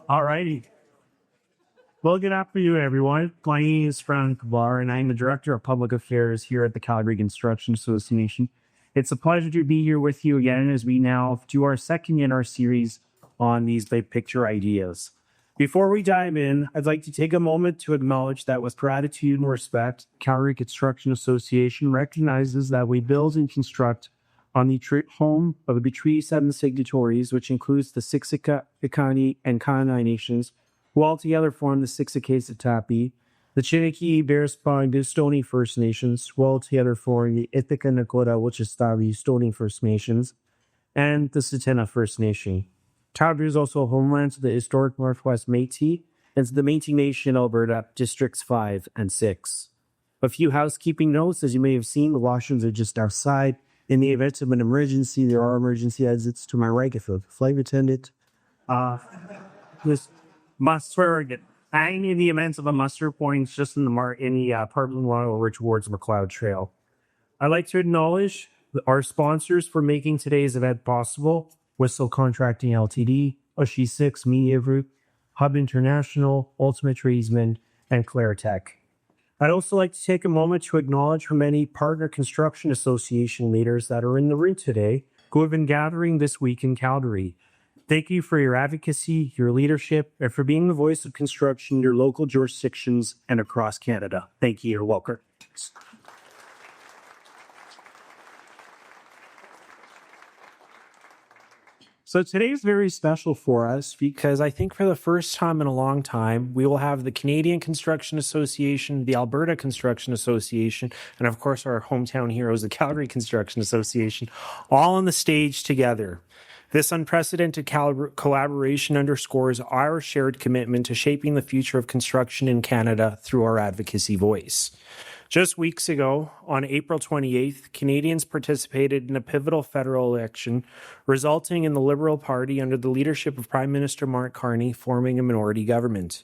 All righty. Well, good afternoon, everyone. My name is Frank Kavar, and I'm the Director of Public Affairs here at the Calgary Construction Association. It's a pleasure to be here with you again as we now do our second in our series on these big picture ideas. Before we dive in, I'd like to take a moment to acknowledge that with gratitude and respect, Calgary Construction Association recognizes that we build and construct on the home of the Treaty 7 signatories, which includes the Siksika, Piikani, and Kainai nations, who altogether form the Siksikaitsitapi, the Chiniki, Bearspaw, and Stony First Nations, who altogether form the Ithaca, Nakota, Wichitabi, Stony First Nations, and the Tsuut'ina First Nation. Calgary is also a homeland to the historic Northwest Métis and to the Métis Nation, Alberta, Districts 5 and 6. A few housekeeping notes. As you may have seen, the washrooms are just outside. In the event of an emergency, there are emergency exits to my right if a flight attendant this must swear again. And in the event of a muster points just in the parking lot over towards McLeod Trail. I'd like to acknowledge our sponsors for making today's event possible: Whistle Contracting Ltd, Ushi 6 Media Group, Hub International, Ultimate Tradesman, and Claritech. I'd also like to take a moment to acknowledge how many partner construction association leaders that are in the room today who have been gathering this week in Calgary. Thank you for your advocacy, your leadership, and for being the voice of construction in your local jurisdictions and across Canada. Thank you. You're welcome. So today's very special for us because I think for the first time in a long time, we will have the Canadian Construction Association, the Alberta Construction Association, and of course our hometown heroes, the Calgary Construction Association, all on the stage together. This unprecedented collaboration underscores our shared commitment to shaping the future of construction in Canada through our advocacy voice. Just weeks ago, on April 28th, Canadians participated in a pivotal federal election, resulting in the Liberal Party, under the leadership of Prime Minister Mark Carney, forming a minority government.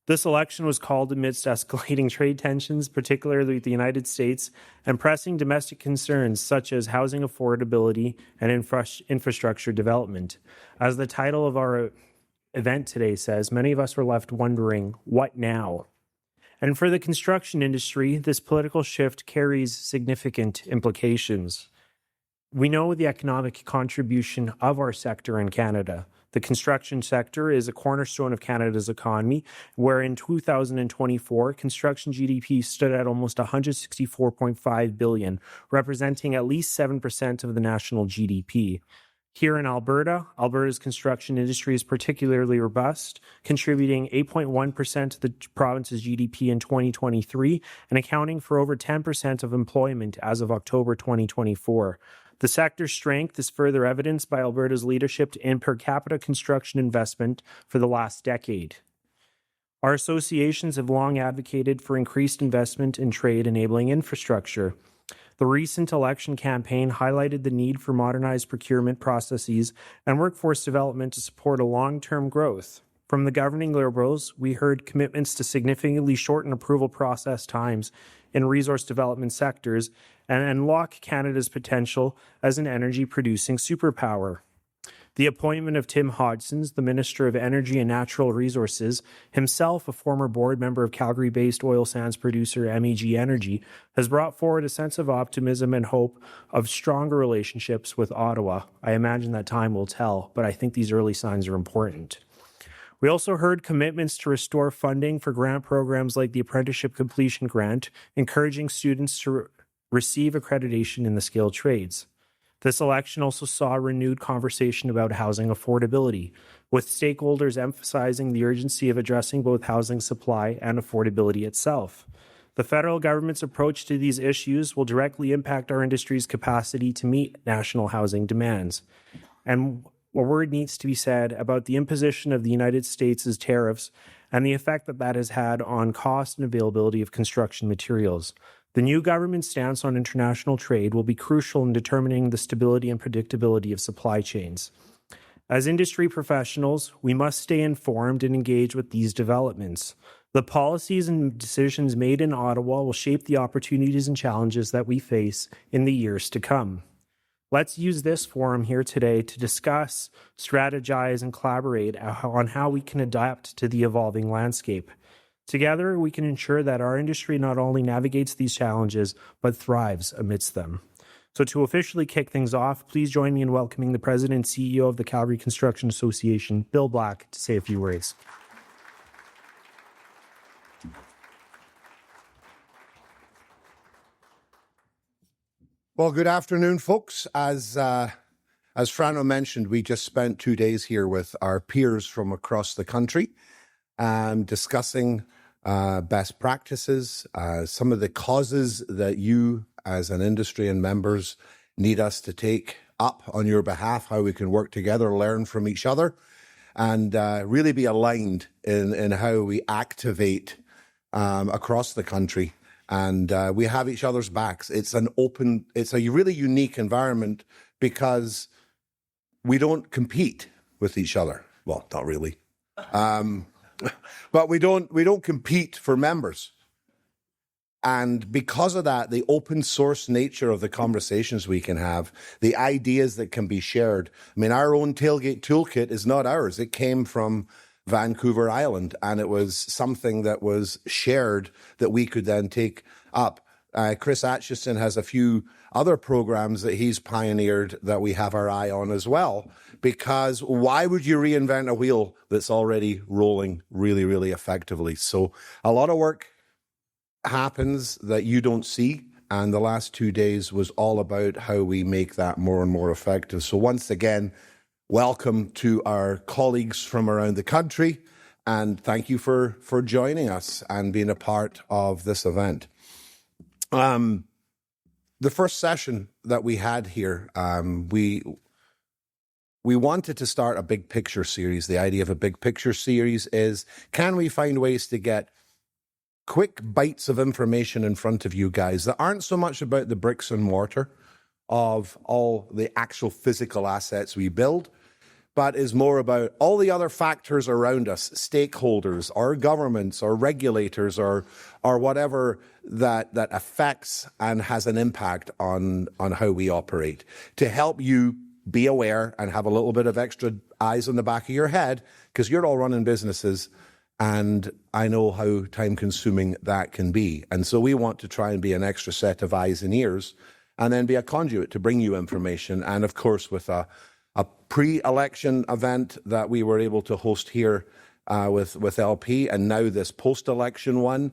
This election was called amidst escalating trade tensions, particularly with the United States, and pressing domestic concerns such as housing affordability and infrastructure development. As the title of our event today says, many of us were left wondering, what now? And for the construction industry, this political shift carries significant implications. We know the economic contribution of our sector in Canada. The construction sector is a cornerstone of Canada's economy, where in 2024, construction GDP stood at almost $164.5 billion, representing at least 7% of the national GDP. Here in Alberta, Alberta's construction industry is particularly robust, contributing 8.1% to the province's GDP in 2023 and accounting for over 10% of employment as of October 2024. The sector's strength is further evidenced by Alberta's leadership in per capita construction investment for the last decade. Our associations have long advocated for increased investment in trade-enabling infrastructure. The recent election campaign highlighted the need for modernized procurement processes and workforce development to support a long-term growth. From the governing Liberals, we heard commitments to significantly shorten approval process times in resource development sectors and unlock Canada's potential as an energy-producing superpower. The appointment of Tim Hodgson, the Minister of Energy and Natural Resources, himself a former board member of Calgary-based oil sands producer MEG Energy, has brought forward a sense of optimism and hope of stronger relationships with Ottawa. I imagine that time will tell, but I think these early signs are important. We also heard commitments to restore funding for grant programs like the Apprenticeship Completion Grant, encouraging students to receive accreditation in the skilled trades. This election also saw a renewed conversation about housing affordability, with stakeholders emphasizing the urgency of addressing both housing supply and affordability itself. The federal government's approach to these issues will directly impact our industry's capacity to meet national housing demands. And a word needs to be said about the imposition of the United States' tariffs and the effect that has had on cost and availability of construction materials. The new government's stance on international trade will be crucial in determining the stability and predictability of supply chains. As industry professionals, we must stay informed and engage with these developments. The policies and decisions made in Ottawa will shape the opportunities and challenges that we face in the years to come. Let's use this forum here today to discuss, strategize, and collaborate on how we can adapt to the evolving landscape. Together, we can ensure that our industry not only navigates these challenges, but thrives amidst them. So to officially kick things off, please join me in welcoming the President and CEO of the Calgary Construction Association, Bill Black, to say a few words. Well, good afternoon, folks. As Frano mentioned, we just spent 2 days here with our peers from across the country, discussing best practices, some of the causes that you as an industry and members need us to take up on your behalf, how we can work together, learn from each other, and really be aligned in how we activate across the country. And we have each other's backs. It's a really unique environment because we don't compete with each other. Well, not really. But we don't compete for members. And because of that, the open source nature of the conversations we can have, the ideas that can be shared. I mean, our own tailgate toolkit is not ours. It came from Vancouver Island, and it was something that was shared that we could then take up. Chris Atchison has a few other programs that he's pioneered that we have our eye on as well, because why would you reinvent a wheel that's already rolling really, really effectively? So a lot of work happens that you don't see, and the last 2 days was all about how we make that more and more effective. So once again, welcome to our colleagues from around the country, and thank you for joining us and being a part of this event. The first session that we had here, we wanted to start a big picture series. The idea of a big picture series is, can we find ways to get quick bites of information in front of you guys that aren't so much about the bricks and mortar of all the actual physical assets we build, but is more about all the other factors around us, stakeholders, or governments, or regulators, or whatever that affects and has an impact on how we operate, to help you be aware and have a little bit of extra eyes on the back of your head, because you're all running businesses, and I know how time-consuming that can be. And so we want to try and be an extra set of eyes and ears, and then be a conduit to bring you information. And of course, with a pre-election event that we were able to host here with LP, and now this post-election one,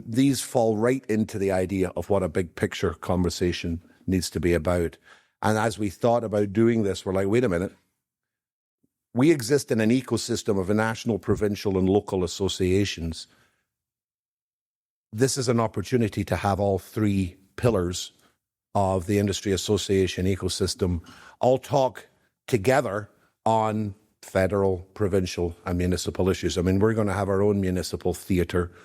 these fall right into the idea of what a big picture conversation needs to be about. And as we thought about doing this, we're like, wait a minute. We exist in an ecosystem of national, provincial, and local associations. This is an opportunity to have all three pillars of the industry association ecosystem all talk together on federal, provincial, and municipal issues. I mean, we're going to have our own municipal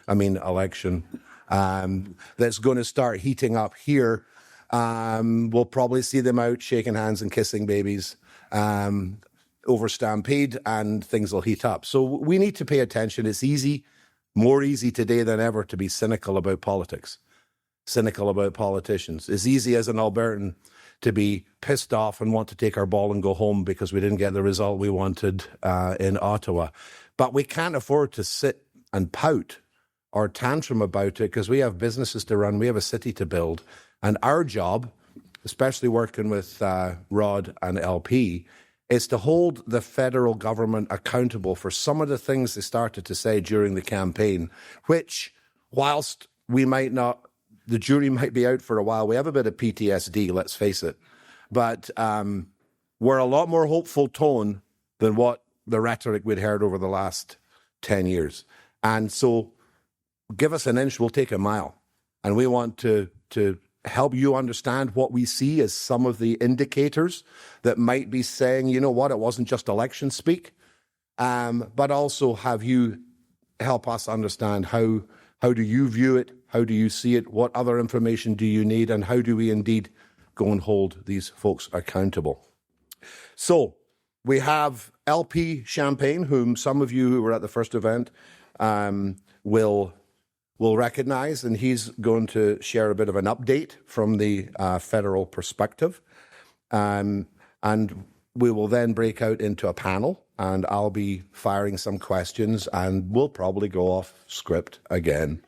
election that's going to start heating up here. We'll probably see them out shaking hands and kissing babies over Stampede, and things will heat up. So we need to pay attention. It's easy, more easy today than ever, to be cynical about politics, cynical about politicians. It's easy as an Albertan to be pissed off and want to take our ball and go home because we didn't get the result we wanted in Ottawa. But we can't afford to sit and pout or tantrum about it, because we have businesses to run, we have a city to build. And our job, especially working with Rod and LP, is to hold the federal government accountable for some of the things they started to say during the campaign, which, whilst we might not, the jury might be out for a while, we have a bit of PTSD, let's face it. But we're a lot more hopeful tone than what the rhetoric we'd heard over the last 10 years. And so give us an inch, we'll take a mile. And we want to help you understand what we see as some of the indicators that might be saying, you know what, it wasn't just election speak, but also have you help us understand how do you view it, how do you see it, what other information do you need, and how do we indeed go and hold these folks accountable. So we have LP Champagne, whom some of you who were at the first event will recognize, and he's going to share a bit of an update from the federal perspective. And we will then break out into a panel, and I'll be firing some questions, and we'll probably go off script again.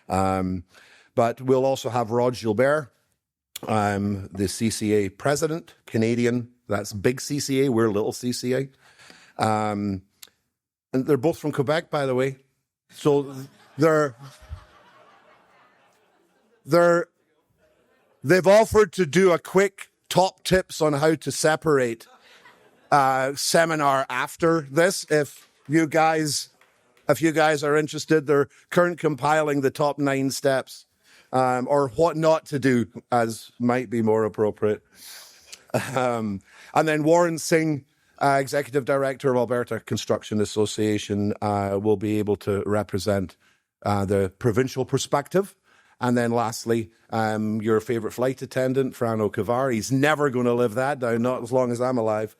But we'll also have Rod Gilbert, the CCA president, Canadian. That's big CCA. We're little CCA. And they're both from Quebec, by the way. So they've offered to do a quick top tips on how to separate seminar after this. If you guys are interested, they're currently compiling the top 9 steps, or what not to do, as might be more appropriate. And then Warren Singh, Executive Director of Alberta Construction Association, will be able to represent the provincial perspective. And then lastly, your favourite flight attendant, Fran O'Kavar, he's never going to live that down, not as long as I'm alive,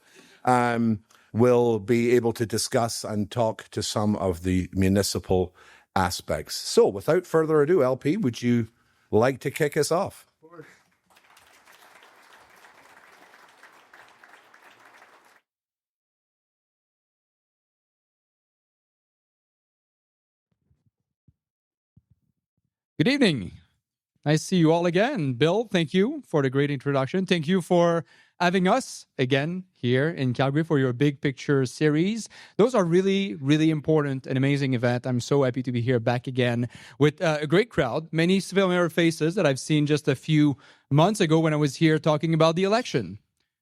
will be able to discuss and talk to some of the municipal aspects. So without further ado, LP, would you like to kick us off? Good evening. Nice to see you all again. Bill, thank you for the great introduction. Thank you for having us again here in Calgary for your Big Picture series. Those are really, really important and amazing event. I'm so happy to be here back again with a great crowd, many familiar faces that I've seen just a few months ago when I was here talking about the election,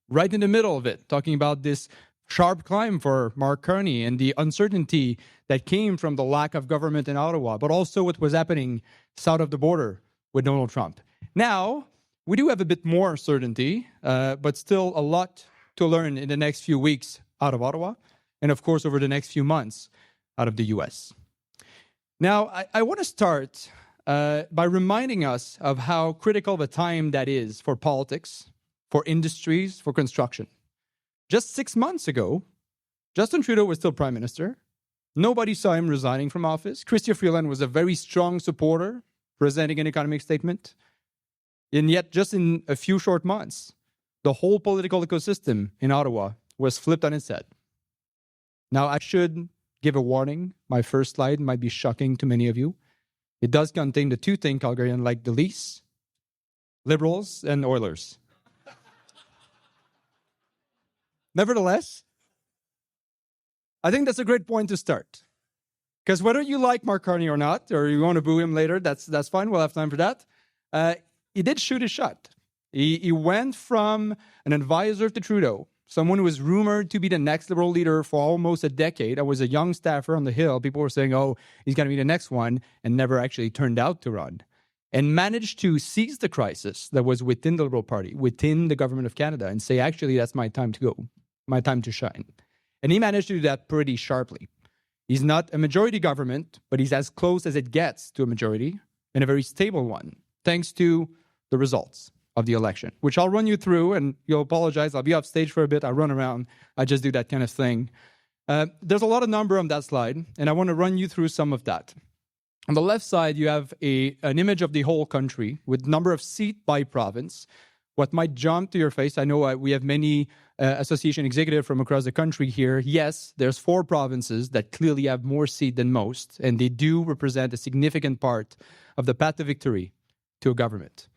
right in the middle of it, talking about this sharp climb for Mark Carney and the uncertainty that came from the lack of government in Ottawa, but also what was happening south of the border with Donald Trump. Now, we do have a bit more certainty, but still a lot to learn in the next few weeks out of Ottawa, and of course over the next few months out of the US. Now, I want to start by reminding us of how critical of a time that is for politics, for industries, for construction. Just 6 months ago, Justin Trudeau was still Prime Minister. Nobody saw him resigning from office. Chrystia Freeland was a very strong supporter, presenting an economic statement. And yet, just in a few short months, the whole political ecosystem in Ottawa was flipped on its head. Now, I should give a warning. My first slide might be shocking to many of you. It does contain the two things Calgarians like the least, Liberals and Oilers. Nevertheless, I think that's a great point to start. Because whether you like Mark Carney or not, or you want to boo him later, that's fine. We'll have time for that. He did shoot his shot. He went from an advisor to Trudeau, someone who was rumored to be the next Liberal leader for almost a decade. I was a young staffer on the Hill. People were saying, oh, he's going to be the next one, and never actually turned out to run. And managed to seize the crisis that was within the Liberal Party, within the government of Canada, and say, actually, that's my time to go, my time to shine. And he managed to do that pretty sharply. He's not a majority government, but he's as close as it gets to a majority, and a very stable one, thanks to the results of the election, which I'll run you through, and you'll apologize. I'll be off stage for a bit. I run around. I just do that kind of thing. There's a lot of number on that slide, and I want to run you through some of that. On the left side, you have an image of the whole country with number of seats by province. What might jump to your face, I know we have many association executives from across the country here. Yes, there's 4 provinces that clearly have more seats than most, and they do represent a significant part of the path to victory to a government.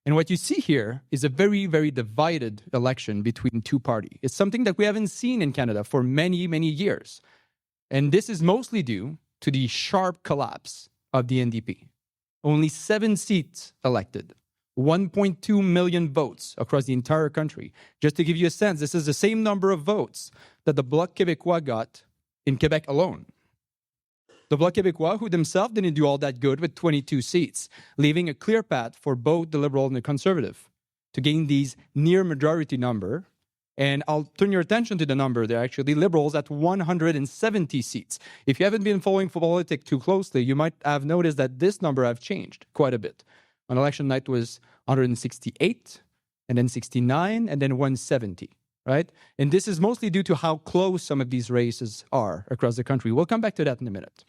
And what you see here is a very, very divided election between two parties. It's something that we haven't seen in Canada for many, many years. And this is mostly due to the sharp collapse of the NDP. Only 7 seats elected, 1.2 million votes across the entire country. Just to give you a sense, this is the same number of votes that the Bloc Québécois got in Quebec alone. The Bloc Québécois, who themselves didn't do all that good with 22 seats, leaving a clear path for both the Liberal and the Conservative to gain these near majority number. And I'll turn your attention to the number. They're actually Liberals at 170 seats. If you haven't been following politics too closely, you might have noticed that this number have changed quite a bit. On election night was 168, and then 69, and then 170, right? And this is mostly due to how close some of these races are across the country. We'll come back to that in a minute.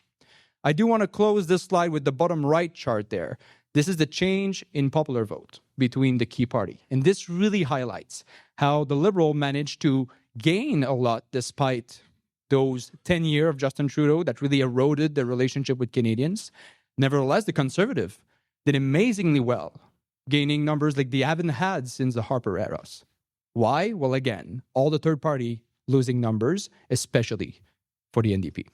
I do want to close this slide with the bottom right chart there. This is the change in popular vote between the key party. And this really highlights how the Liberal managed to gain a lot despite those 10 years of Justin Trudeau that really eroded their relationship with Canadians. Nevertheless, the Conservative did amazingly well, gaining numbers like they haven't had since the Harper eras. Why? Well, again, all the third party losing numbers, especially for the NDP.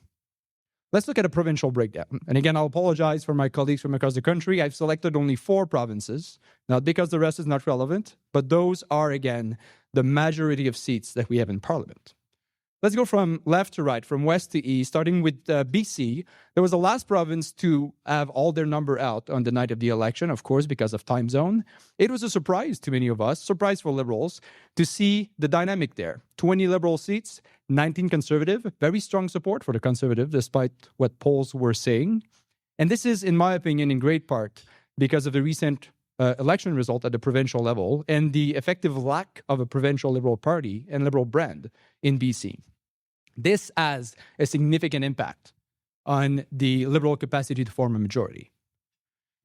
Let's look at a provincial breakdown. And again, I'll apologize for my colleagues from across the country. I've selected only 4 provinces, not because the rest is not relevant, but those are, again, the majority of seats that we have in Parliament. Let's go from left to right, from west to east, starting with BC. There was the last province to have all their number out on the night of the election, of course, because of time zone. It was a surprise to many of us, surprise for Liberals, to see the dynamic there. 20 Liberal seats, 19 Conservative, very strong support for the Conservative, despite what polls were saying. And this is, in my opinion, in great part because of the recent election result at the provincial level and the effective lack of a provincial Liberal Party and Liberal brand in BC. This has a significant impact on the Liberal capacity to form a majority.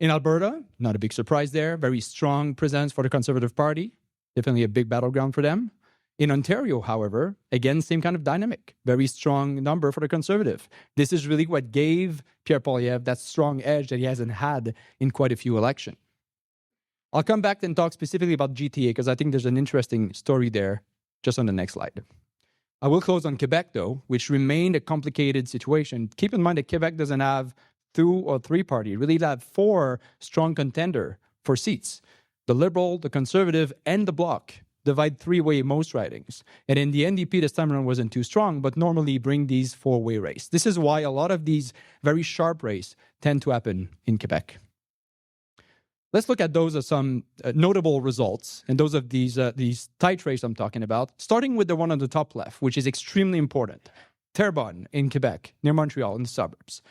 In Alberta, not a big surprise there, very strong presence for the Conservative Party, definitely a big battleground for them. In Ontario, however, again, same kind of dynamic, very strong number for the Conservative. This is really what gave Pierre Poilievre that strong edge that he hasn't had in quite a few elections. I'll come back and talk specifically about GTA because I think there's an interesting story there just on the next slide. I will close on Quebec, though, which remained a complicated situation. Keep in mind that Quebec doesn't have 2 or 3 party. It really have 4 strong contender for seats. The Liberal, the Conservative, and the Bloc divide 3-way most ridings. And in the NDP, this time around wasn't too strong, but normally bring these 4-way race. This is why a lot of these very sharp race tend to happen in Quebec. Let's look at those as some notable results, and those of these tight races I'm talking about, starting with the one on the top left, which is extremely important. Terrebonne in Quebec, near Montreal, in the suburbs.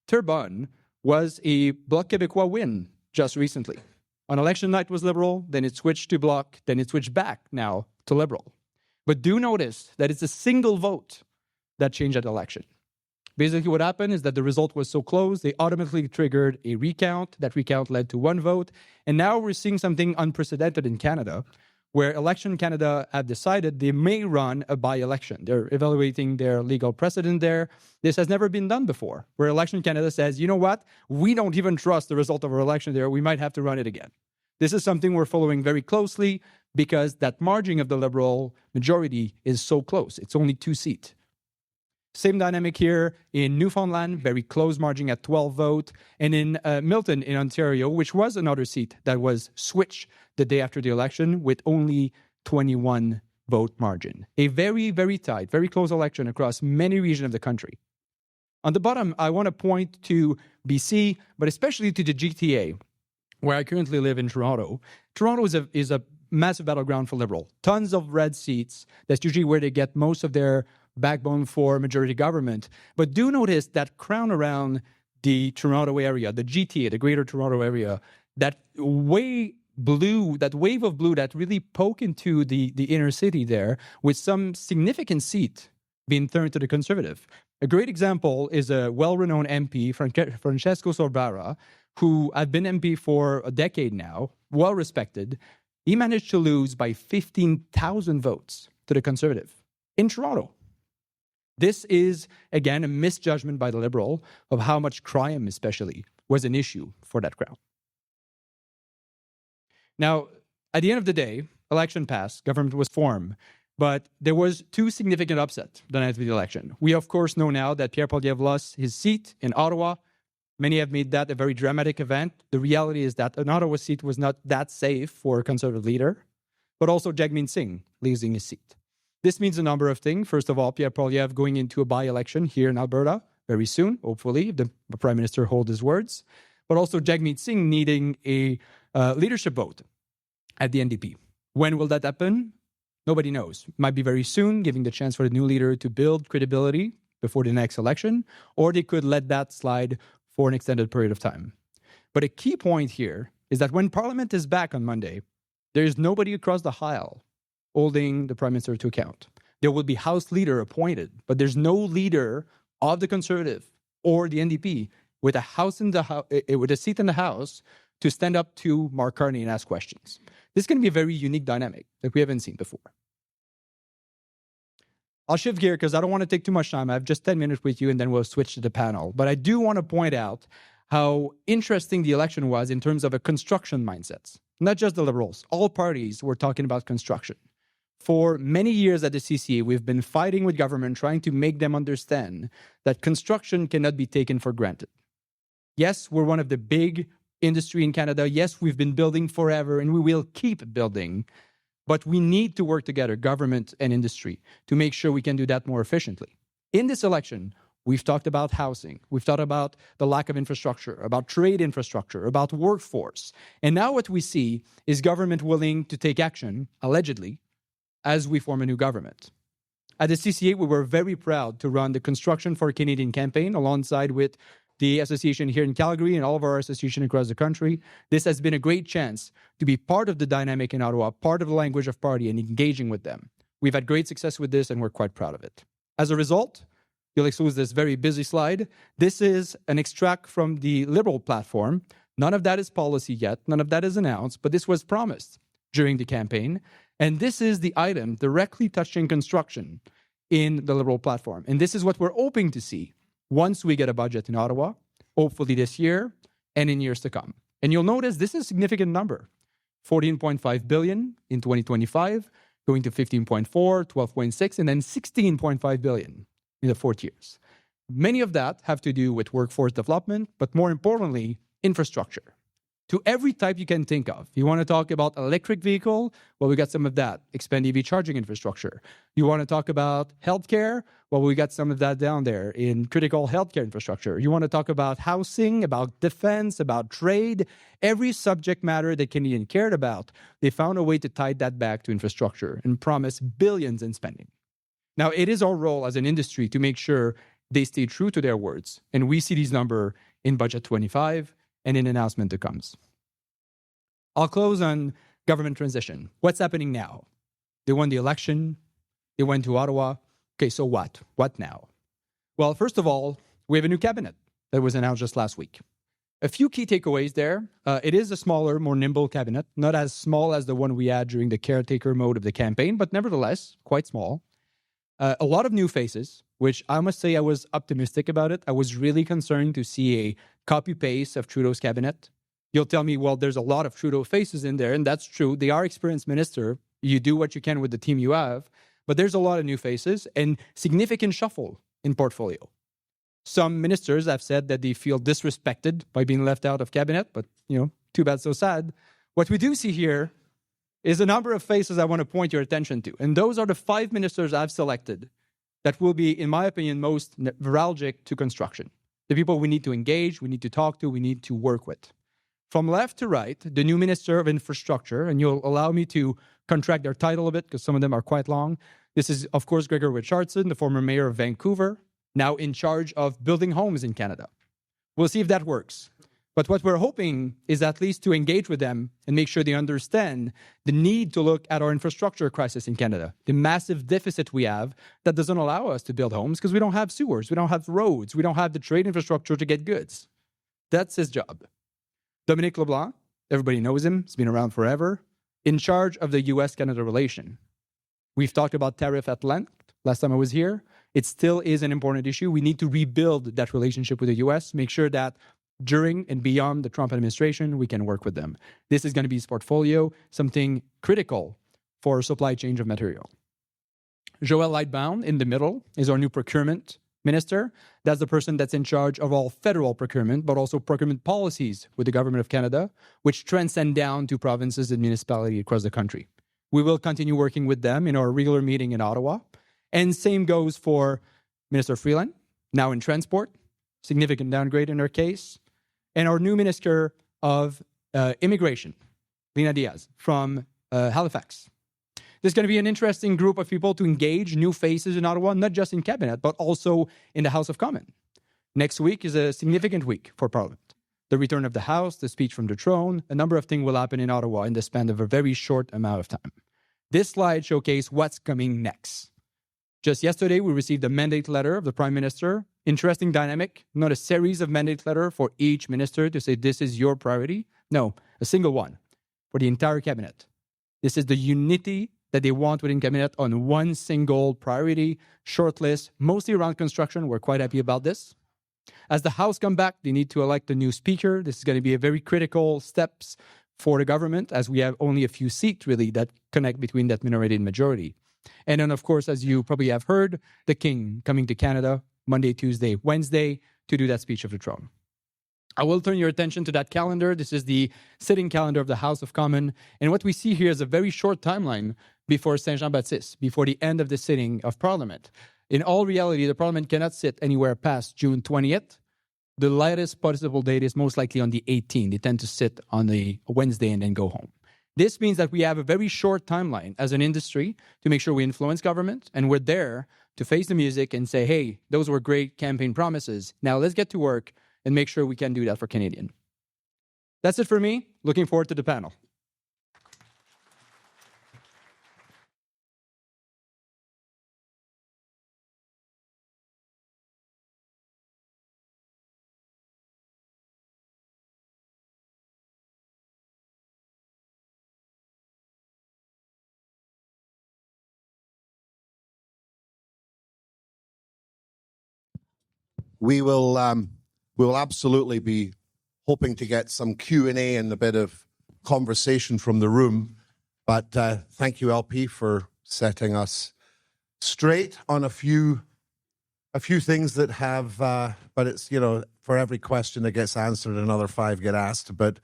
Terrebonne was a Bloc Québécois win just recently. On election night was Liberal, then it switched to Bloc, then it switched back now to Liberal. But do notice that it's a single vote that changed that election. Basically, what happened is that the result was so close, they automatically triggered a recount. That recount led to 1 vote. And now we're seeing something unprecedented in Canada, where Election Canada have decided they may run a by-election. They're evaluating their legal precedent there. This has never been done before, where Election Canada says, you know what? We don't even trust the result of our election there. We might have to run it again. This is something we're following very closely because that margin of the Liberal majority is so close. It's only 2 seats. Same dynamic here in Newfoundland, very close margin at 12 votes. And in Milton in Ontario, which was another seat that was switched the day after the election with only 21 vote margin. A very, very tight, very close election across many regions of the country. On the bottom, I want to point to BC, but especially to the GTA, where I currently live in Toronto. Toronto is a massive battleground for Liberal. Tons of red seats. That's usually where they get most of their backbone for majority government. But do notice that crown around the Toronto area, the GTA, the Greater Toronto area, that wave of blue that really poke into the inner city there with some significant seat being turned to the Conservative. A great example is a well-renowned MP, Francesco Sorbara, who had been MP for a decade now, well-respected. He managed to lose by 15,000 votes to the Conservative in Toronto. This is, again, a misjudgment by the Liberal of how much crime, especially, was an issue for that crowd. Now, at the end of the day, election passed, government was formed, but there was 2 significant upsets the night of the election. We, of course, know now that Pierre Poilievre lost his seat in Ottawa. Many have made that a very dramatic event. The reality is that an Ottawa seat was not that safe for a Conservative leader, but also Jagmeet Singh losing his seat. This means a number of things. First of all, Pierre Poilievre going into a by-election here in Alberta very soon, hopefully, if the Prime Minister holds his words. But also Jagmeet Singh needing a leadership vote at the NDP. When will that happen? Nobody knows. Might be very soon, giving the chance for the new leader to build credibility before the next election, or they could let that slide for an extended period of time. But a key point here is that when Parliament is back on Monday, there is nobody across the aisle holding the Prime Minister to account. There will be House leader appointed, but there's no leader of the Conservative or the NDP with a seat in the House to stand up to Mark Carney and ask questions. This is going to be a very unique dynamic that we haven't seen before. I'll shift gear because I don't want to take too much time. I have just 10 minutes with you, and then we'll switch to the panel. But I do want to point out how interesting the election was in terms of a construction mindset. Not just the Liberals. All parties were talking about construction. For many years at the CCA, we've been fighting with government, trying to make them understand that construction cannot be taken for granted. Yes, we're one of the big industry in Canada. Yes, we've been building forever, and we will keep building. But we need to work together, government and industry, to make sure we can do that more efficiently. In this election, we've talked about housing. We've talked about the lack of infrastructure, about trade infrastructure, about workforce. And now what we see is government willing to take action, allegedly, as we form a new government. At the CCA, we were very proud to run the Construction for Canadian campaign alongside with the association here in Calgary and all of our associations across the country. This has been a great chance to be part of the dynamic in Ottawa, part of the language of party, and engaging with them. We've had great success with this, and we're quite proud of it. As a result, you'll excuse this very busy slide. This is an extract from the Liberal platform. None of that is policy yet. None of that is announced, but this was promised during the campaign. And this is the item directly touching construction in the Liberal platform. And this is what we're hoping to see once we get a budget in Ottawa, hopefully this year and in years to come. And you'll notice this is a significant number. 14.5 billion in 2025, going to 15.4, 12.6, and then 16.5 billion in the 4 years. Many of that have to do with workforce development, but more importantly, infrastructure. To every type you can think of. You want to talk about electric vehicle? Well, we got some of that. Expand EV charging infrastructure. You want to talk about healthcare? Well, we got some of that down there in critical healthcare infrastructure. You want to talk about housing, about defense, about trade? Every subject matter that Canadians cared about, they found a way to tie that back to infrastructure and promise billions in spending. Now, it is our role as an industry to make sure they stay true to their words. And we see these numbers in Budget 25 and in announcement that comes. I'll close on government transition. What's happening now? They won the election. They went to Ottawa. Okay, so what? What now? Well, first of all, we have a new cabinet that was announced just last week. A few key takeaways there. It is a smaller, more nimble cabinet, not as small as the one we had during the caretaker mode of the campaign, but nevertheless, quite small. A lot of new faces, which I must say I was optimistic about it. I was really concerned to see a copy-paste of Trudeau's cabinet. You'll tell me, well, there's a lot of Trudeau faces in there, and that's true. They are experienced minister. You do what you can with the team you have, but there's a lot of new faces and significant shuffle in portfolio. Some ministers have said that they feel disrespected by being left out of cabinet, but, too bad, so sad. What we do see here is a number of faces I want to point your attention to, and those are the 5 ministers I've selected that will be, in my opinion, most neuralgic to construction. The people we need to engage, we need to talk to, we need to work with. From left to right, the new Minister of Infrastructure, and you'll allow me to contract their title a bit because some of them are quite long. This is, of course, Gregor Richardson, the former mayor of Vancouver, now in charge of building homes in Canada. We'll see if that works. But what we're hoping is at least to engage with them and make sure they understand the need to look at our infrastructure crisis in Canada, the massive deficit we have that doesn't allow us to build homes because we don't have sewers, we don't have roads, we don't have the trade infrastructure to get goods. That's his job. Dominic LeBlanc, everybody knows him, he's been around forever, in charge of the US-Canada relation. We've talked about tariff at length last time I was here. It still is an important issue. We need to rebuild that relationship with the US, make sure that during and beyond the Trump administration, we can work with them. This is going to be his portfolio, something critical for supply chain of material. Joël Lightbound, in the middle, is our new procurement minister. That's the person that's in charge of all federal procurement, but also procurement policies with the government of Canada, which transcend down to provinces and municipalities across the country. We will continue working with them in our regular meeting in Ottawa. And same goes for Minister Freeland, now in transport, significant downgrade in her case. And our new Minister of Immigration, Lena Diaz, from Halifax. There's going to be an interesting group of people to engage, new faces in Ottawa, not just in Cabinet, but also in the House of Commons. Next week is a significant week for Parliament. The return of the House, the speech from the throne, a number of things will happen in Ottawa in the span of a very short amount of time. This slide showcases what's coming next. Just yesterday, we received a mandate letter of the Prime Minister. Interesting dynamic, not a series of mandate letters for each minister to say this is your priority. No, a single one for the entire Cabinet. This is the unity that they want within cabinet on one single priority, short list, mostly around construction. We're quite happy about this. As the House come back, they need to elect a new speaker. This is going to be a very critical steps for the government, as we have only a few seats really that connect between that minority and majority. And then, of course, as you probably have heard, the King coming to Canada Monday, Tuesday, Wednesday to do that speech of the throne. I will turn your attention to that calendar. This is the sitting calendar of the House of Commons. And what we see here is a very short timeline before Saint-Jean-Baptiste, before the end of the sitting of Parliament. In all reality, the Parliament cannot sit anywhere past June 20th. The latest possible date is most likely on the 18th. They tend to sit on the Wednesday and then go home. This means that we have a very short timeline as an industry to make sure we influence government, and we're there to face the music and say, hey, those were great campaign promises. Now let's get to work and make sure we can do that for Canadian. That's it for me. Looking forward to the panel. We will absolutely be hoping to get some Q&A and a bit of conversation from the room. But thank you, LP, for setting us straight on a few things that have, but it's, you know, for every question that gets answered, another 5 get asked. But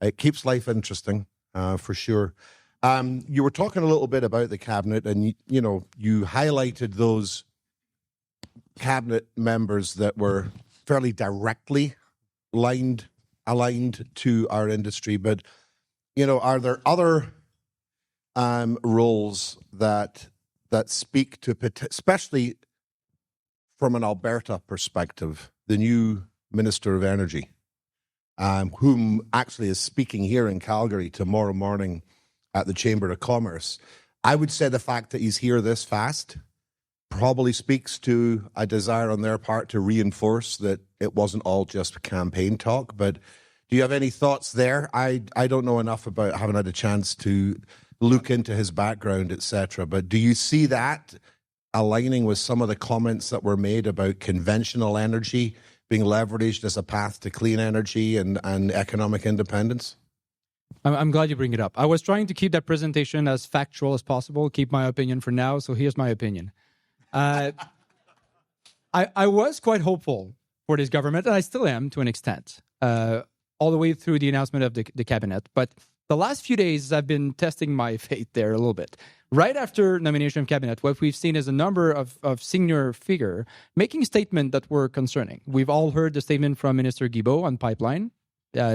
it keeps life interesting, for sure. You were talking a little bit about the cabinet, and you know, you highlighted those cabinet members that were fairly directly aligned to our industry. But you know, are there other roles that speak to, especially from an Alberta perspective, the new Minister of Energy, whom actually is speaking here in Calgary tomorrow morning at the Chamber of Commerce? I would say the fact that he's here this fast probably speaks to a desire on their part to reinforce that it wasn't all just campaign talk. But do you have any thoughts there? I don't know enough about, haven't had a chance to look into his background, etc. But do you see that aligning with some of the comments that were made about conventional energy being leveraged as a path to clean energy and economic independence? I'm glad you bring it up. I was trying to keep that presentation as factual as possible, keep my opinion for now, so here's my opinion. I was quite hopeful for this government, and I still am to an extent, all the way through the announcement of the cabinet. But the last few days, I've been testing my faith there a little bit. Right after nomination of cabinet, what we've seen is a number of senior figures making statements that were concerning. We've all heard the statement from Minister Guilbeault on pipeline,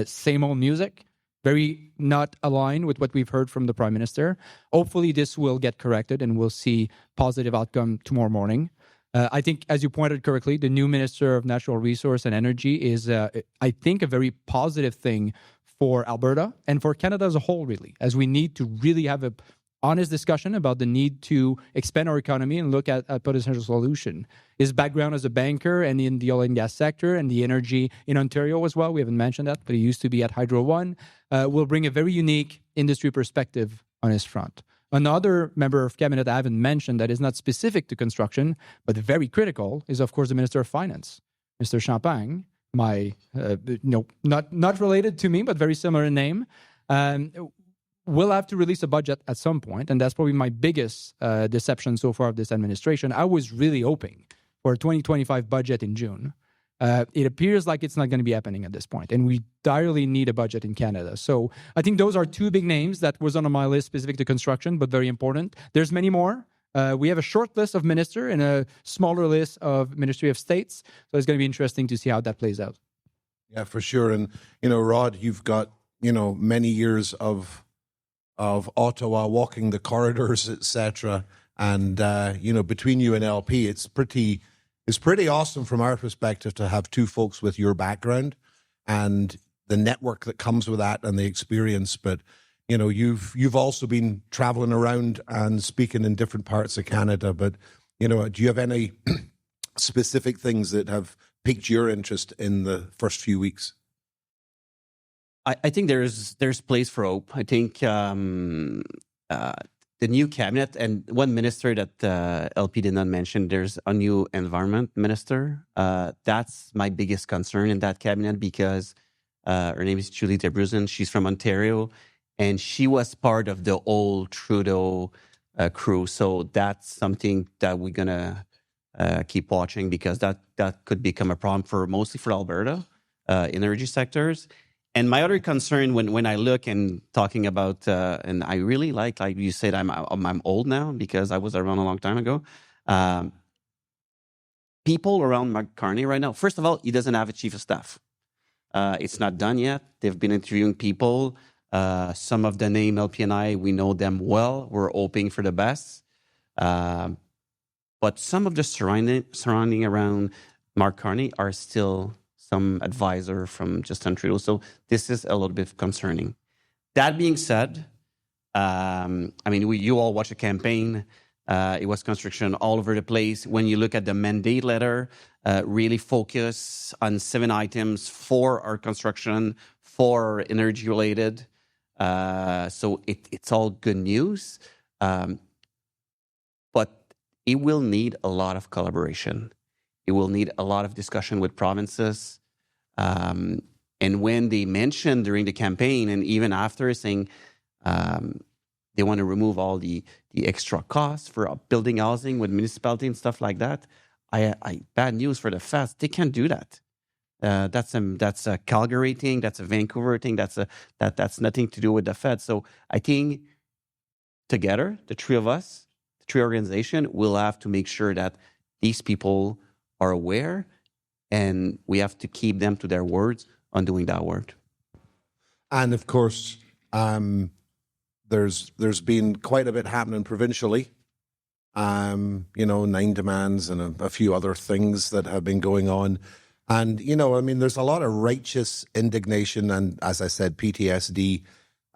same old music, very not aligned with what we've heard from the Prime Minister. Hopefully this will get corrected and we'll see positive outcome tomorrow morning. I think, as you pointed correctly, the new Minister of Natural Resource and Energy is, I think, a very positive thing for Alberta and for Canada as a whole, really, as we need to really have an honest discussion about the need to expand our economy and look at potential solution. His background as a banker and in the oil and gas sector and the energy in Ontario as well, we haven't mentioned that, but he used to be at Hydro One, will bring a very unique industry perspective on his front. Another member of cabinet I haven't mentioned that is not specific to construction, but very critical, is of course the Minister of Finance, Mr. Champagne, not related to me, but very similar in name. We'll have to release a budget at some point, and that's probably my biggest deception so far of this administration. I was really hoping for a 2025 budget in June. It appears like it's not going to be happening at this point, and we direly need a budget in Canada. So I think those are two big names that was on my list specific to construction, but very important. There's many more. We have a short list of minister and a smaller list of Ministry of States. So it's going to be interesting to see how that plays out. Yeah, for sure. And, you know, Rod, you've got, you know, many years of Ottawa, walking the corridors, etc. And, you know, between you and LP, it's pretty awesome from our perspective to have two folks with your background and the network that comes with that and the experience. But, you know, you've also been traveling around and speaking in different parts of Canada. But, you know, do you have any specific things that have piqued your interest in the first few weeks? I think there's place for hope. I think the new cabinet, and one minister that LP did not mention, there's a new environment minister. That's my biggest concern in that cabinet because her name is Julie Debruzen. She's from Ontario, and she was part of the old Trudeau crew. So that's something that we're gonna keep watching because that could become a problem mostly for Alberta energy sectors. And my other concern when I look and talking about, and I really like you said, I'm old now because I was around a long time ago. People around Mark Carney right now, first of all, he doesn't have a chief of staff. It's not done yet. They've been interviewing people. Some of the name LP and I, we know them well. We're hoping for the best. But some of the surrounding around Mark Carney are still some advisor from Justin Trudeau. So this is a little bit concerning. That being said, you all watch the campaign. It was construction all over the place. When you look at the mandate letter, really focus on 7 items for our construction, for energy related. So it's all good news. But it will need a lot of collaboration. It will need a lot of discussion with provinces. And when they mentioned during the campaign and even after saying they want to remove all the extra costs for building housing with municipality and stuff like that, bad news for the feds. They can't do that. That's a Calgary thing. That's a Vancouver thing. That's nothing to do with the Fed. So I think together, the three of us, the three organizations, will have to make sure that these people are aware, and we have to keep them to their words on doing that work. And of course, there's been quite a bit happening provincially. 9 demands and a few other things that have been going on. And, there's a lot of righteous indignation and, as I said, PTSD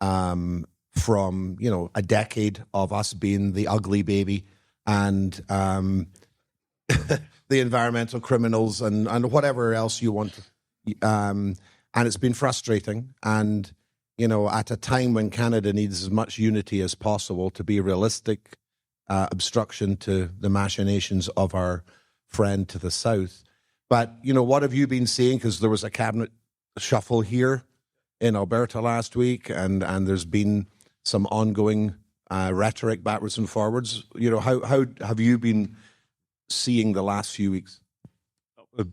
from, a decade of us being the ugly baby and the environmental criminals and whatever else you want. And it's been frustrating. And, at a time when Canada needs as much unity as possible to be realistic, obstruction to the machinations of our friend to the south. But, what have you been seeing? Because there was a cabinet shuffle here in Alberta last week, and there's been some ongoing rhetoric backwards and forwards. How have you been seeing the last few weeks?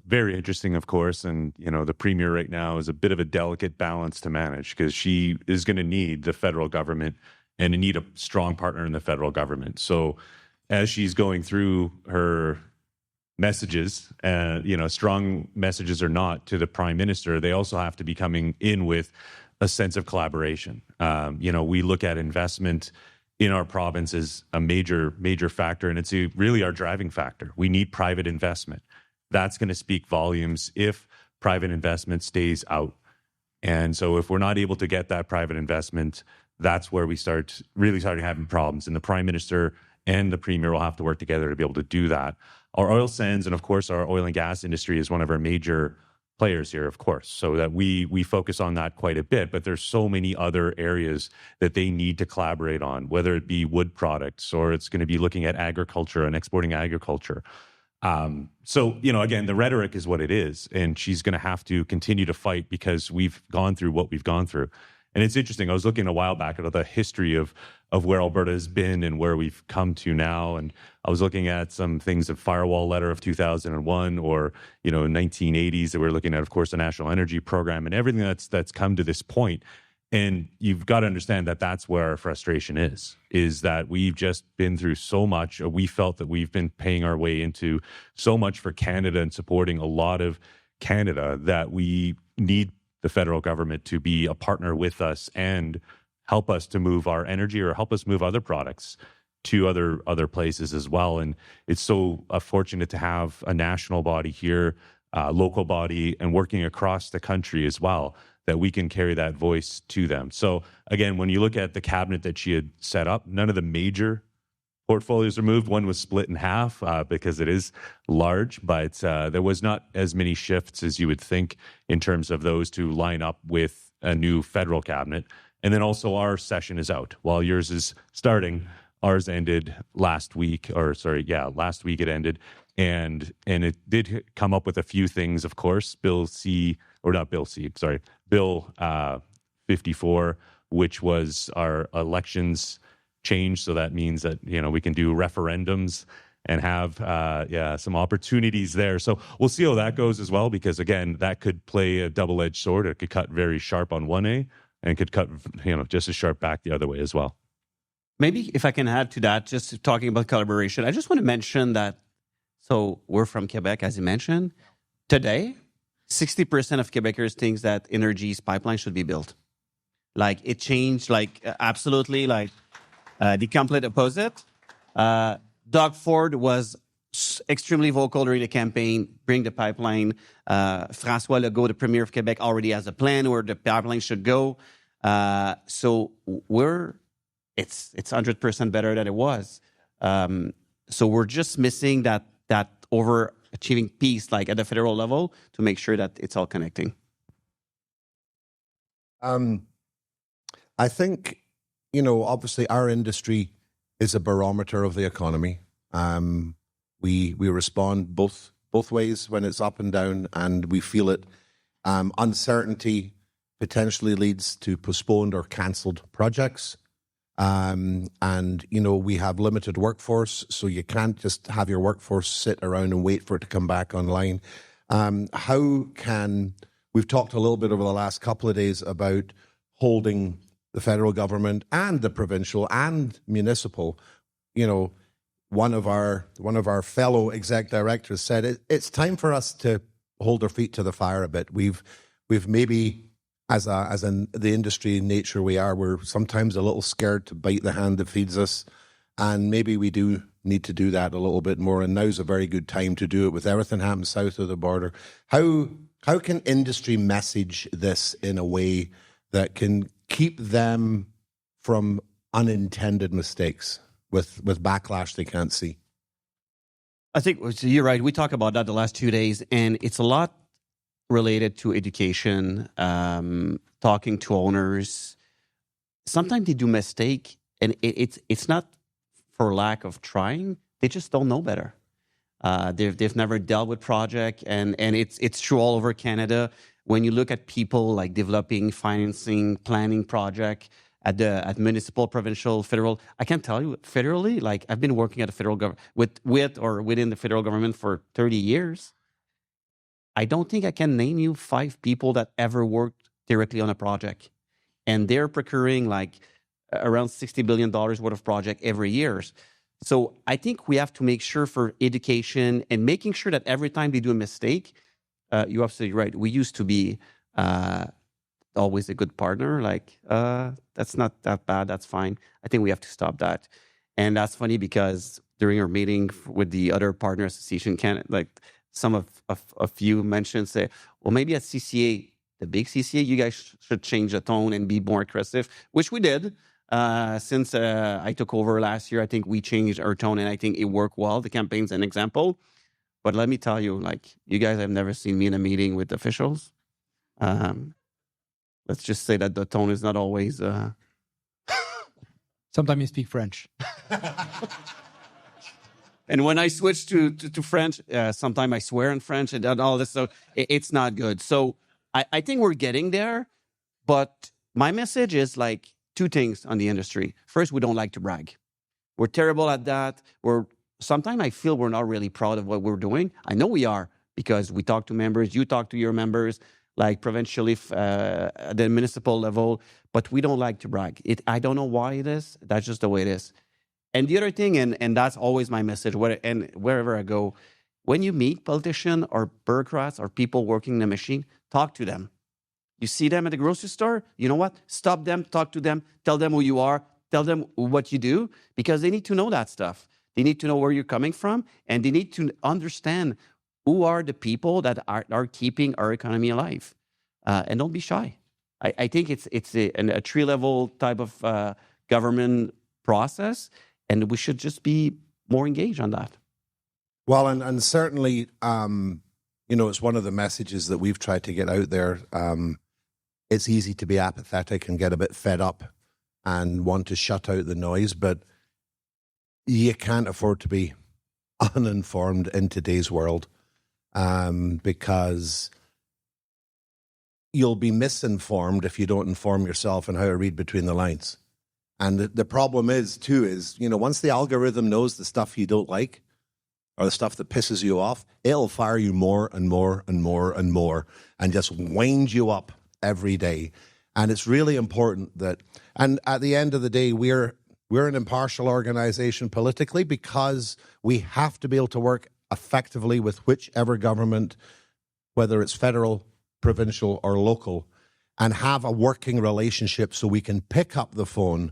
Very interesting, of course. And, the premier right now is a bit of a delicate balance to manage because she is going to need the federal government and need a strong partner in the federal government. So as she's going through her messages, strong messages or not to the prime minister, they also have to be coming in with a sense of collaboration. We look at investment in our province as a major factor, and it's really our driving factor. We need private investment. That's going to speak volumes if private investment stays out. And so if we're not able to get that private investment, that's where we start having problems. And the prime minister and the premier will have to work together to be able to do that. Our oil sands and, of course, our oil and gas industry is one of our major players here, of course, so that we focus on that quite a bit. But there's so many other areas that they need to collaborate on, whether it be wood products or it's going to be looking at agriculture and exporting agriculture. Again, the rhetoric is what it is, and she's going to have to continue to fight because we've gone through what we've gone through. And it's interesting. I was looking a while back at the history of where Alberta has been and where we've come to now. And I was looking at some things of Firewall Letter of 2001 or, 1980s that we're looking at, of course, the National Energy Program and everything that's come to this point. And you've got to understand that that's where our frustration is that we've just been through so much. We felt that we've been paying our way into so much for Canada and supporting a lot of Canada that we need the federal government to be a partner with us and help us to move our energy or help us move other products to other places as well. And it's so fortunate to have a national body here, local body, and working across the country as well, that we can carry that voice to them. So again, when you look at the cabinet that she had set up, none of the major portfolios are moved. One was split in half because it is large, but there was not as many shifts as you would think in terms of those to line up with a new federal cabinet. And then also our session is out. While yours is starting, ours ended last week, last week it ended, and it did come up with a few things. Of course, Bill 54, which was our elections change. So that means that we can do referendums and have some opportunities there. So we'll see how that goes as well, because again, that could play a double-edged sword. It could cut very sharp on 1A and could cut just as sharp back the other way as well. Maybe if I can add to that, just talking about collaboration, I just want to mention that, so we're from Quebec, as you mentioned. Today, 60% of Quebecers think that Energy's pipeline should be built. Like, it changed, absolutely, the complete opposite. Doug Ford was extremely vocal during the campaign, bring the pipeline. François Legault, the Premier of Quebec, already has a plan where the pipeline should go. So it's 100% better than it was. So we're just missing that overachieving piece, at the federal level, to make sure that it's all connecting. I think, obviously our industry is a barometer of the economy. We respond both ways when it's up and down, and we feel it. Uncertainty potentially leads to postponed or cancelled projects. And, we have limited workforce, so you can't just have your workforce sit around and wait for it to come back online. We've talked a little bit over the last couple of days about holding the federal government and the provincial and municipal. One of our fellow exec directors said it's time for us to hold our feet to the fire a bit. We've maybe, as in the industry nature we're sometimes a little scared to bite the hand that feeds us, and maybe we do need to do that a little bit more. And now's a very good time to do it with everything happening south of the border. How can industry message this in a way that can keep them from unintended mistakes with backlash they can't see? I think you're right. We talked about that the last 2 days, and it's a lot related to education, talking to owners. Sometimes they do mistake, and it's not for lack of trying. They just don't know better. They've never dealt with project, and it's true all over Canada. When you look at people developing, financing, planning project at municipal, provincial, federal, I can tell you federally, I've been working at the federal government with or within the federal government for 30 years. I don't think I can name you 5 people that ever worked directly on a project, and they're procuring around $60 billion worth of project every year. So I think we have to make sure for education and making sure that every time they do a mistake, you're absolutely right. We used to be always a good partner. That's not that bad. That's fine. I think we have to stop that. And that's funny because during our meeting with the other partner association, some of you mentioned, say, well, maybe at CCA, the big CCA, you guys should change the tone and be more aggressive, which we did. Since I took over last year, I think we changed our tone, and I think it worked well. The campaign's an example. But let me tell you, you guys have never seen me in a meeting with officials. Let's just say that the tone is not always... Sometimes you speak French. And when I switch to French, sometimes I swear in French and all this. So it's not good. So I think we're getting there. But my message is 2 things on the industry. First, we don't like to brag. We're terrible at that. Sometimes I feel we're not really proud of what we're doing. I know we are, because we talk to members, you talk to your members, provincially, at the municipal level, but we don't like to brag. I don't know why it is. That's just the way it is. And the other thing, and that's always my message, wherever I go, when you meet politicians or bureaucrats or people working in the machine, talk to them. You see them at the grocery store, you know what? Stop them, talk to them, tell them who you are, tell them what you do, because they need to know that stuff. They need to know where you're coming from, and they need to understand who are the people that are keeping our economy alive. And don't be shy. I think it's a 3-level type of government process, and we should just be more engaged on that. Well, and certainly, it's one of the messages that we've tried to get out there. It's easy to be apathetic and get a bit fed up and want to shut out the noise, but you can't afford to be uninformed in today's world, because you'll be misinformed if you don't inform yourself on how to read between the lines. And the problem is, once the algorithm knows the stuff you don't like or the stuff that pisses you off, it'll fire you more and more and more and more and just wind you up every day. And it's really important that, and at the end of the day, we're an impartial organization politically because we have to be able to work effectively with whichever government, whether it's federal, provincial, or local, and have a working relationship so we can pick up the phone.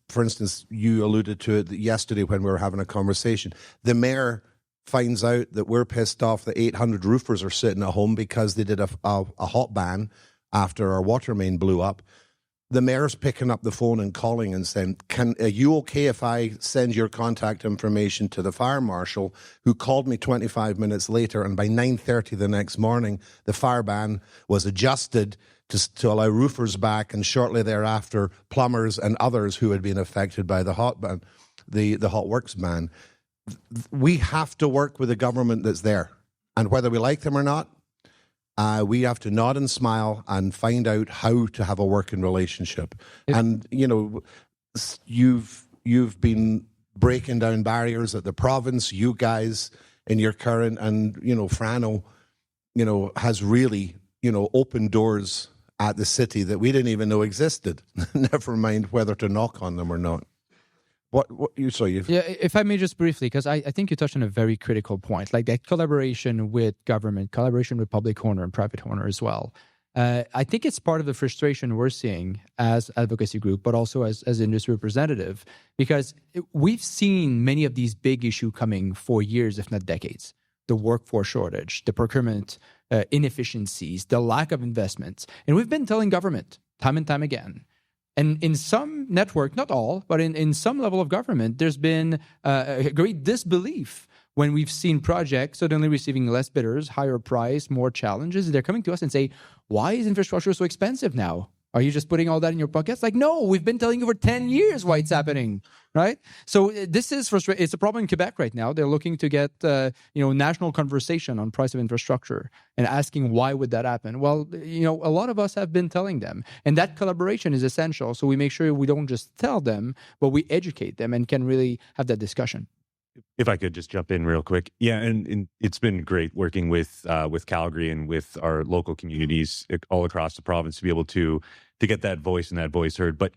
For instance, you alluded to it yesterday when we were having a conversation. The mayor finds out that we're pissed off that 800 roofers are sitting at home because they did a hot ban after our water main blew up. The mayor's picking up the phone and calling and saying, are you okay if I send your contact information to the fire marshal, who called me 25 minutes later, and by 9:30 the next morning, the fire ban was adjusted to allow roofers back, and shortly thereafter, plumbers and others who had been affected by the hot ban, the hot works ban. We have to work with the government that's there. And whether we like them or not, we have to nod and smile and find out how to have a working relationship. And, you've been breaking down barriers at the province. You guys in your current, and, Frano, has really, opened doors at the city that we didn't even know existed. Never mind whether to knock on them or not. If I may just briefly, because I think you touched on a very critical point, like that collaboration with government, collaboration with public owner and private owner as well. I think it's part of the frustration we're seeing as advocacy group, but also as industry representative, because we've seen many of these big issues coming for years, if not decades. The workforce shortage, the procurement inefficiencies, the lack of investments. And we've been telling government time and time again. And in some network, not all, but in some level of government, there's been a great disbelief when we've seen projects suddenly receiving less bidders, higher price, more challenges. They're coming to us and say, why is infrastructure so expensive now? Are you just putting all that in your pockets? Like, no, we've been telling you for 10 years why it's happening, right? So this is frustrating. It's a problem in Quebec right now. They're looking to get, national conversation on price of infrastructure and asking why would that happen? Well, a lot of us have been telling them, and that collaboration is essential. So we make sure we don't just tell them, but we educate them and can really have that discussion. If I could just jump in real quick. Yeah, and it's been great working with Calgary and with our local communities all across the province to be able to get that voice and that voice heard. But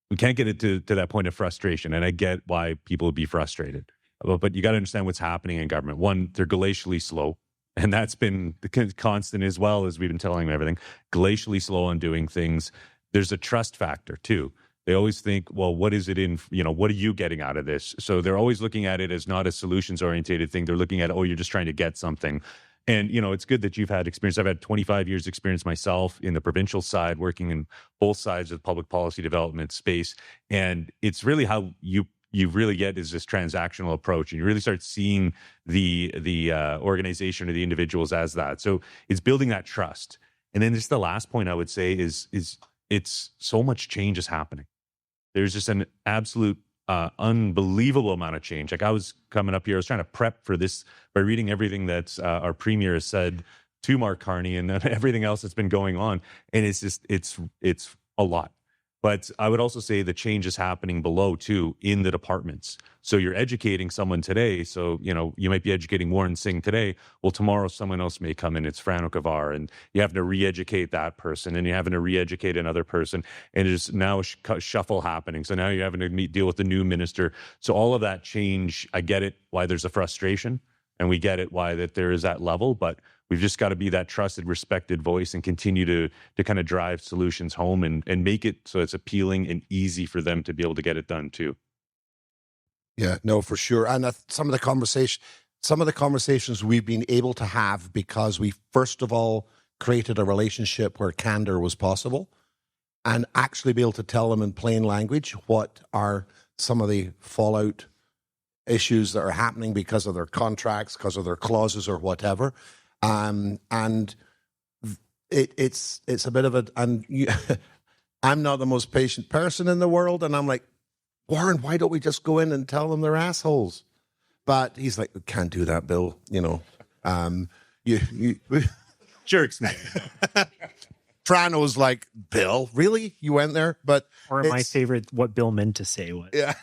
we can't get it to that point of frustration. And I get why people would be frustrated. But you got to understand what's happening in government. One, they're glacially slow. And that's been the constant as well, as we've been telling them everything. Glacially slow on doing things. There's a trust factor too. They always think, well, what is it in, what are you getting out of this? So they're always looking at it as not a solutions-oriented thing. They're looking at, you're just trying to get something. And, it's good that you've had experience. I've had 25 years experience myself in the provincial side, working in both sides of the public policy development space. And it's really how you really get is this transactional approach. And you really start seeing the organization or the individuals as that. So it's building that trust. And then just the last point I would say is it's so much change is happening. There's just an absolute unbelievable amount of change. Like I was coming up here, I was trying to prep for this by reading everything that our premier has said to Mark Carney and everything else that's been going on. And it's just, it's a lot. But I would also say the change is happening below too in the departments. So you're educating someone today. So, you might be educating Warren Singh today. Well, tomorrow someone else may come in. It's Frano Kavar, and you have to re-educate that person, and you're having to re-educate another person. And there's now a shuffle happening. So now you're having to deal with the new minister. So all of that change, I get it, why there's a frustration, and we get it why that there is that level, but we've just got to be that trusted, respected voice and continue to kind of drive solutions home and make it so it's appealing and easy for them to be able to get it done too. Yeah, no, for sure. And some of the conversations we've been able to have because we first of all created a relationship where candor was possible, and actually be able to tell them in plain language what are some of the fallout issues that are happening because of their contracts, because of their clauses or whatever. And it's a bit of I'm not the most patient person in the world, and I'm like, Warren, why don't we just go in and tell them they're assholes? But he's like, we can't do that, Bill. You know, you Jerks, man. Frano's like, Bill, really? You went there? But Or my favorite, what Bill meant to say was. yeah.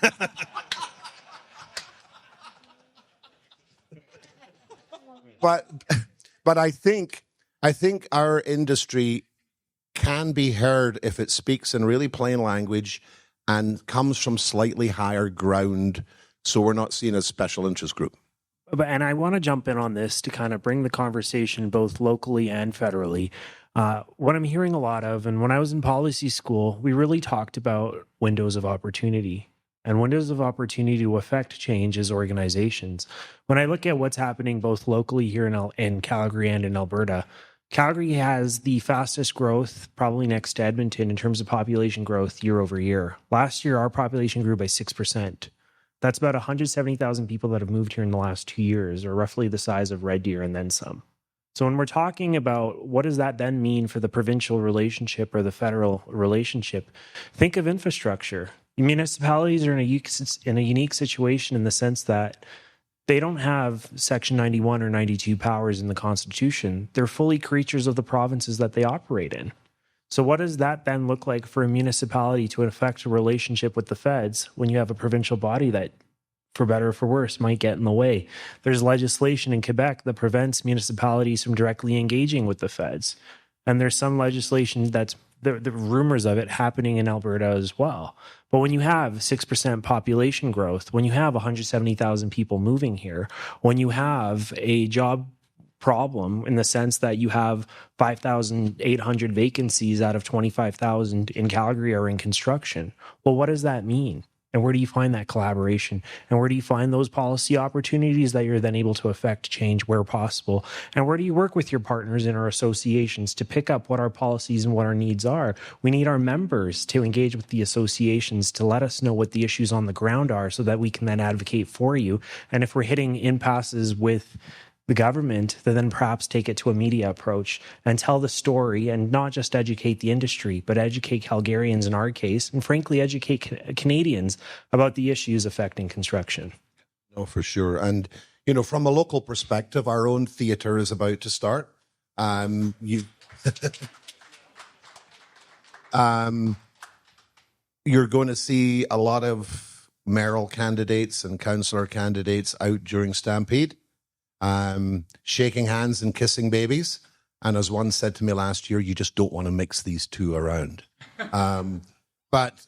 but I think our industry can be heard if it speaks in really plain language and comes from slightly higher ground, so we're not seen as special interest group. And I want to jump in on this to kind of bring the conversation both locally and federally. What I'm hearing a lot of, and when I was in policy school, we really talked about windows of opportunity and windows of opportunity to affect change as organizations. When I look at what's happening both locally here in Calgary and in Alberta, Calgary has the fastest growth, probably next to Edmonton, in terms of population growth year over year. Last year, our population grew by 6%. That's about 170,000 people that have moved here in the last 2 years, or roughly the size of Red Deer and then some. So when we're talking about what does that then mean for the provincial relationship or the federal relationship, think of infrastructure. Municipalities are in a unique situation in the sense that they don't have Section 91 or 92 powers in the Constitution. They're fully creatures of the provinces that they operate in. So what does that then look like for a municipality to affect a relationship with the feds when you have a provincial body that, for better or for worse, might get in the way? There's legislation in Quebec that prevents municipalities from directly engaging with the feds. And there's some legislation that's the rumors of it happening in Alberta as well. But when you have 6% population growth, when you have 170,000 people moving here, when you have a job problem in the sense that you have 5,800 vacancies out of 25,000 in Calgary are in construction, well, what does that mean? And where do you find that collaboration? And where do you find those policy opportunities that you're then able to affect change where possible? And where do you work with your partners in our associations to pick up what our policies and what our needs are? We need our members to engage with the associations to let us know what the issues on the ground are so that we can then advocate for you. And if we're hitting impasses with the government, to then perhaps take it to a media approach and tell the story and not just educate the industry, but educate Calgarians in our case, and frankly, educate Canadians about the issues affecting construction. No, for sure. And, you know, from a local perspective, our own theatre is about to start. You're going to see a lot of mayoral candidates and councillor candidates out during Stampede. Shaking hands and kissing babies. And as one said to me last year, you just don't want to mix these two around. But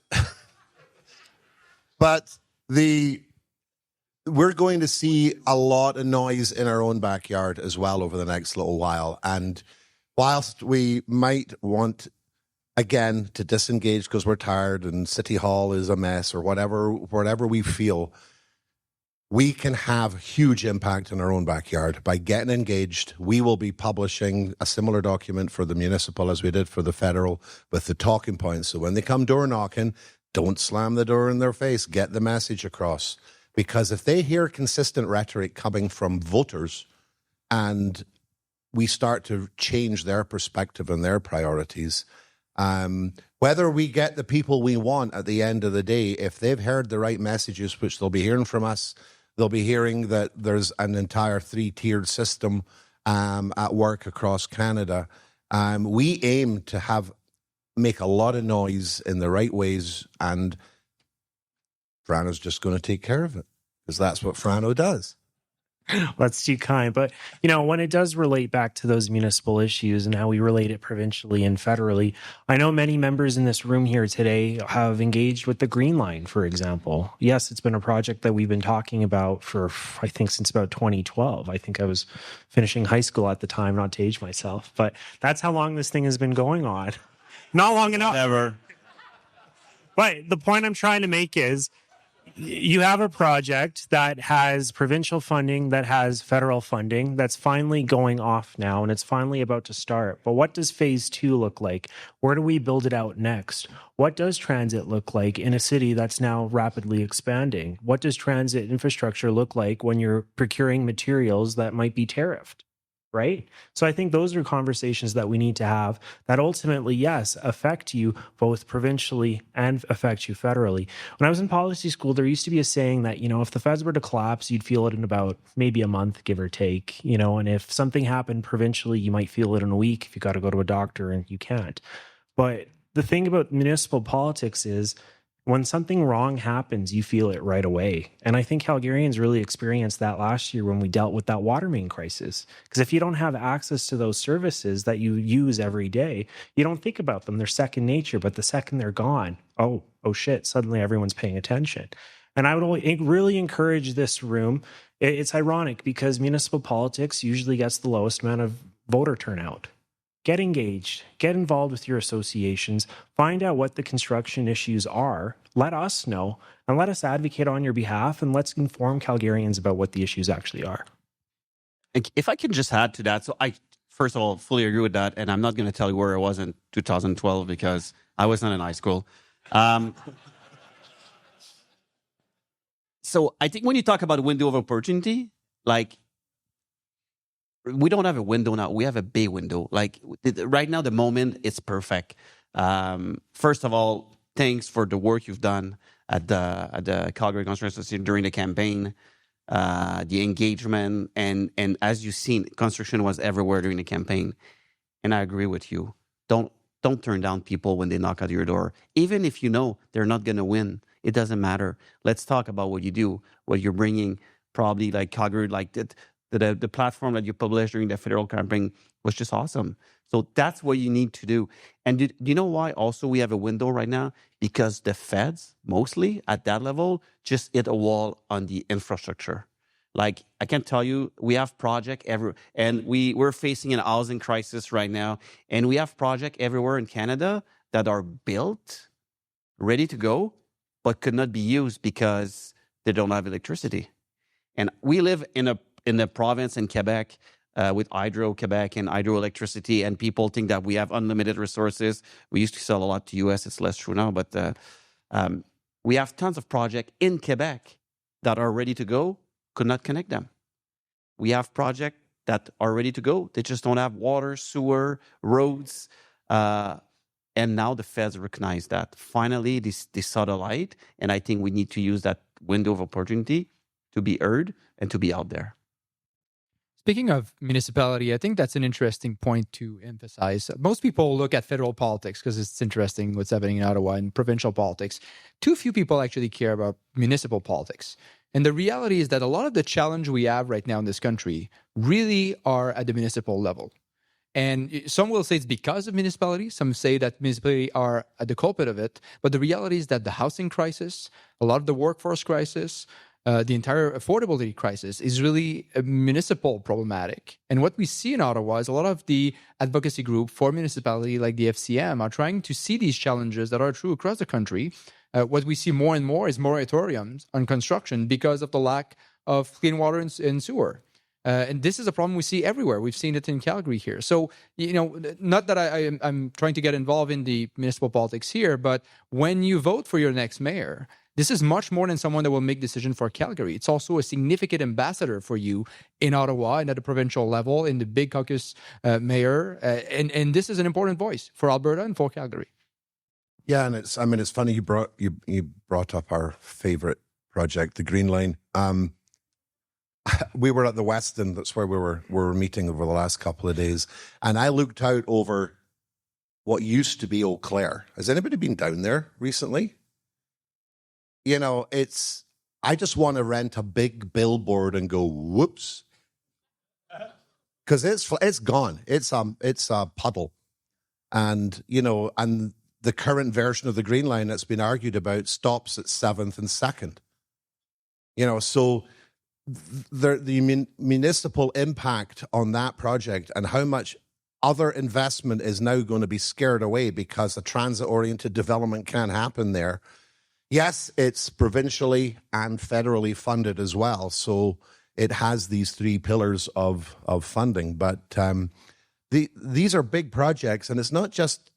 we're going to see a lot of noise in our own backyard as well over the next little while. And whilst we might want, again, to disengage because we're tired and City Hall is a mess or whatever we feel, we can have huge impact in our own backyard by getting engaged. We will be publishing a similar document for the municipal as we did for the federal with the talking points. So when they come door knocking, don't slam the door in their face. Get the message across. Because if they hear consistent rhetoric coming from voters and we start to change their perspective and their priorities, whether we get the people we want at the end of the day, if they've heard the right messages, which they'll be hearing from us, they'll be hearing that there's an entire 3-tiered system at work across Canada. We aim to make a lot of noise in the right ways, and Frano's just going to take care of it because that's what Frano does. That's too kind. But, you know, when it does relate back to those municipal issues and how we relate it provincially and federally, I know many members in this room here today have engaged with the Green Line, for example. Yes, it's been a project that we've been talking about for, I think, since about 2012. I think I was finishing high school at the time, not to age myself. But that's how long this thing has been going on. Not long enough. Never. But the point I'm trying to make is, you have a project that has provincial funding, that has federal funding, that's finally going off now, and it's finally about to start. But what does phase 2 look like? Where do we build it out next? What does transit look like in a city that's now rapidly expanding? What does transit infrastructure look like when you're procuring materials that might be tariffed? right? So I think those are conversations that we need to have that ultimately, yes, affect you both provincially and affect you federally. When I was in policy school, there used to be a saying that, if the feds were to collapse, you'd feel it in about maybe a month, give or take, and if something happened provincially, you might feel it in a week if you got to go to a doctor and you can't. But the thing about municipal politics is when something wrong happens, you feel it right away. And I think Calgarians really experienced that last year when we dealt with that water main crisis. Because if you don't have access to those services that you use every day, you don't think about them. They're second nature. But the second they're gone, oh shit, suddenly everyone's paying attention. And I would really encourage this room. It's ironic because municipal politics usually gets the lowest amount of voter turnout. Get engaged, get involved with your associations, find out what the construction issues are, let us know, and let us advocate on your behalf, and let's inform Calgarians about what the issues actually are. If I can just add to that, so I, first of all, fully agree with that, and I'm not going to tell you where I was in 2012 because I was not in high school. So I think when you talk about window of opportunity, like, we don't have a window now. We have a big window. Like right now, the moment it's perfect. First of all, thanks for the work you've done at the Calgary Construction Association during the campaign, the engagement, and as you've seen, construction was everywhere during the campaign. And I agree with you. Don't turn down people when they knock at your door, even if you know they're not going to win. It doesn't matter. Let's talk about what you do, what you're bringing. Probably like Calgary, like that. The platform that you published during the federal campaign was just awesome. So that's what you need to do. And do you know why also we have a window right now? Because the feds, mostly at that level, just hit a wall on the infrastructure. Like, I can tell you, we have project everywhere. And we're facing an housing crisis right now. And we have project everywhere in Canada that are built, ready to go, but could not be used because they don't have electricity. And we live in the province in Quebec with Hydro-Quebec and hydroelectricity, and people think that we have unlimited resources. We used to sell a lot to US. It's less true now, but we have tons of projects in Quebec that are ready to go, could not connect them. We have projects that are ready to go. They just don't have water, sewer, roads. And now the feds recognize that. Finally, they saw the light, and I think we need to use that window of opportunity to be heard and to be out there. Speaking of municipality, I think that's an interesting point to emphasize. Most people look at federal politics because it's interesting what's happening in Ottawa and provincial politics. Too few people actually care about municipal politics. And the reality is that a lot of the challenge we have right now in this country really are at the municipal level. And some will say it's because of municipalities. Some say that municipalities are at the culprit of it. But the reality is that the housing crisis, a lot of the workforce crisis, the entire affordability crisis is really a municipal problematic. And what we see in Ottawa is a lot of the advocacy group for municipality like the FCM are trying to see these challenges that are true across the country. What we see more and more is moratoriums on construction because of the lack of clean water and sewer. And this is a problem we see everywhere. We've seen it in Calgary here. So, not that I'm trying to get involved in the municipal politics here, but when you vote for your next mayor, this is much more than someone that will make decisions for Calgary. It's also a significant ambassador for you in Ottawa and at the provincial level, in the big caucus mayor. And this is an important voice for Alberta and for Calgary. Yeah, and it's funny you brought up our favorite project, the Green Line. We were at the Westin. That's where we were meeting over the last couple of days, and I looked out over what used to be Eau Claire. Has anybody been down there recently? I just want to rent a big billboard and go whoops, because it's gone. It's a puddle, and the current version of the Green Line that's been argued about stops at 7th and 2nd. So the municipal impact on that project and how much other investment is now going to be scared away because a transit-oriented development can't happen there. Yes, it's provincially and federally funded as well, so it has these three pillars of funding. But these are big projects, and it's not just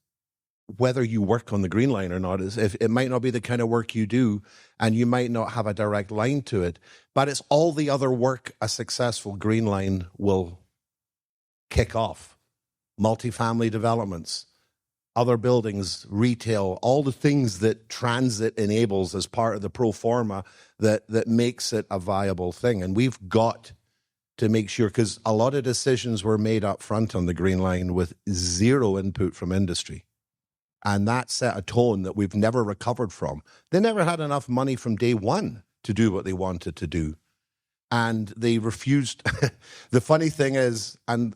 whether you work on the Green Line or not. It might not be the kind of work you do, and you might not have a direct line to it, but it's all the other work a successful Green Line will kick off. Multifamily developments, other buildings, retail, all the things that transit enables as part of the pro forma that makes it a viable thing. And we've got to make sure, because a lot of decisions were made up front on the Green Line with zero input from industry. And that set a tone that we've never recovered from. They never had enough money from day one to do what they wanted to do. And they refused. The funny thing is, and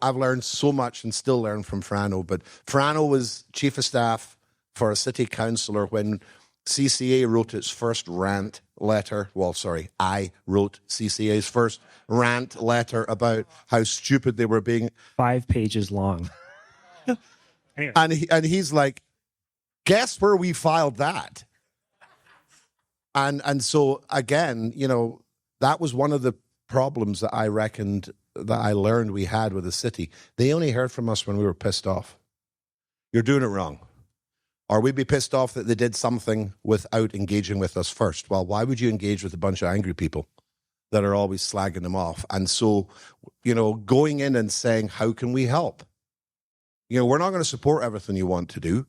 I've learned so much and still learn from Frano, but Frano was chief of staff for a city councillor when CCA wrote its first rant letter. Well, sorry, I wrote CCA's first rant letter about how stupid they were being. 5 pages long. Anyway. And he's like, guess where we filed that? And so again, you know, that was one of the problems that I reckoned that I learned we had with the city. They only heard from us when we were pissed off. You're doing it wrong. Or we'd be pissed off that they did something without engaging with us first. Well, why would you engage with a bunch of angry people that are always slagging them off? And so, you know, going in and saying, how can we help? You know, we're not going to support everything you want to do.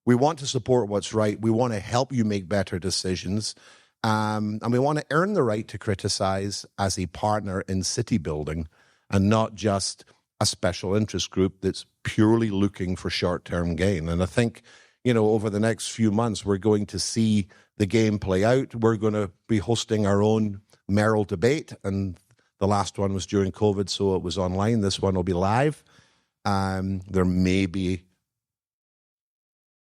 We want to support what's right. We want to help you make better decisions. And we want to earn the right to criticize as a partner in city building and not just a special interest group that's purely looking for short-term gain. And I think, you know, over the next few months, we're going to see the game play out. We're going to be hosting our own mayoral debate. And the last one was during COVID, so it was online. This one will be live. There may be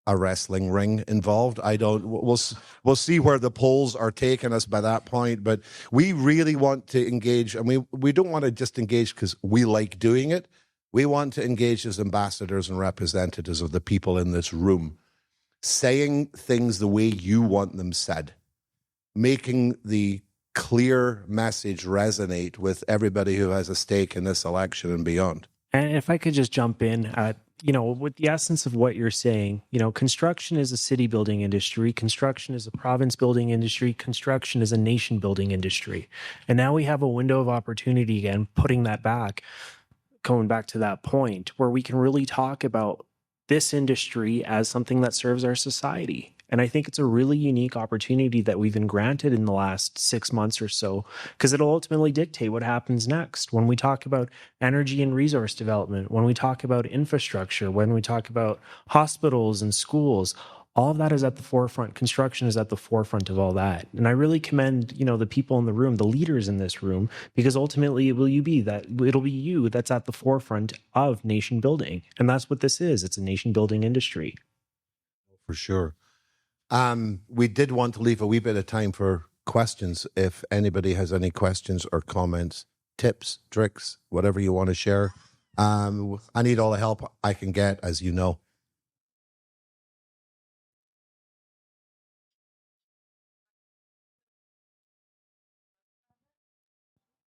a wrestling ring involved. We'll see where the polls are taking us by that point. But we really want to engage, and we don't want to just engage because we like doing it. We want to engage as ambassadors and representatives of the people in this room, saying things the way you want them said, making the clear message resonate with everybody who has a stake in this election and beyond. And if I could just jump in at, you know, with the essence of what you're saying, you know, construction is a city building industry. Construction is a province building industry. Construction is a nation building industry. And now we have a window of opportunity again, putting that back, going back to that point where we can really talk about this industry as something that serves our society. And I think it's a really unique opportunity that we've been granted in the last 6 months or so, because it'll ultimately dictate what happens next. When we talk about energy and resource development, when we talk about infrastructure, when we talk about hospitals and schools, all of that is at the forefront. Construction is at the forefront of all that. And I really commend, you know, the people in the room, the leaders in this room, because ultimately it'll be you that's at the forefront of nation building. And that's what this is. It's a nation building industry. For sure. We did want to leave a wee bit of time for questions. If anybody has any questions or comments, tips, tricks, whatever you want to share. I need all the help I can get, as you know.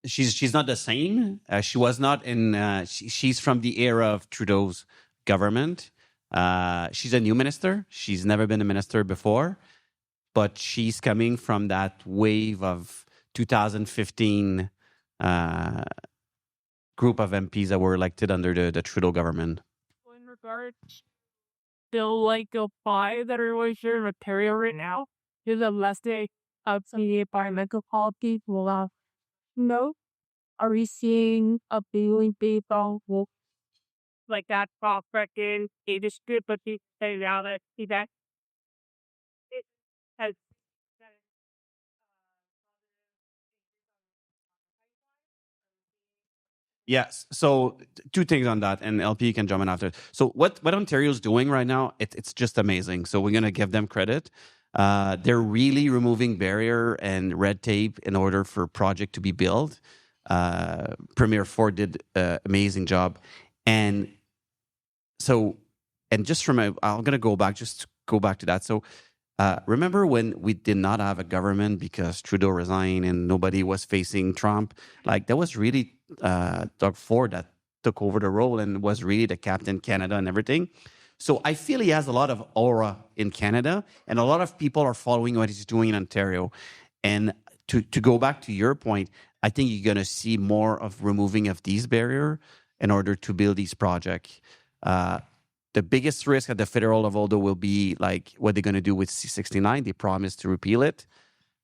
She's not the same. She was not in. She's from the era of Trudeau's government. She's a new minister. She's never been a minister before, but she's coming from that wave of 2015 group of MPs that were elected under the Trudeau government. In regards to like the five that are really here in Ontario right now, is unless they the environmental policies will no. Are we seeing a billion people like that freaking industry, but they say now that see that it has Yes. So two things on that, and LP can jump in after. So what Ontario's doing right now, it's just amazing. So we're gonna give them credit. They're really removing barrier and red tape in order for project to be built. Premier Ford did an amazing job, and so just from I'm gonna go back to that. So remember when we did not have a government because Trudeau resigned and nobody was facing Trump? Like that was really Doug Ford that took over the role and was really the Captain Canada and everything. So I feel he has a lot of aura in Canada, and a lot of people are following what he's doing in Ontario. And to go back to your point, I think you're going to see more of removing of these barriers in order to build these projects. The biggest risk at the federal level, though, will be like what they're going to do with C-69. They promised to repeal it.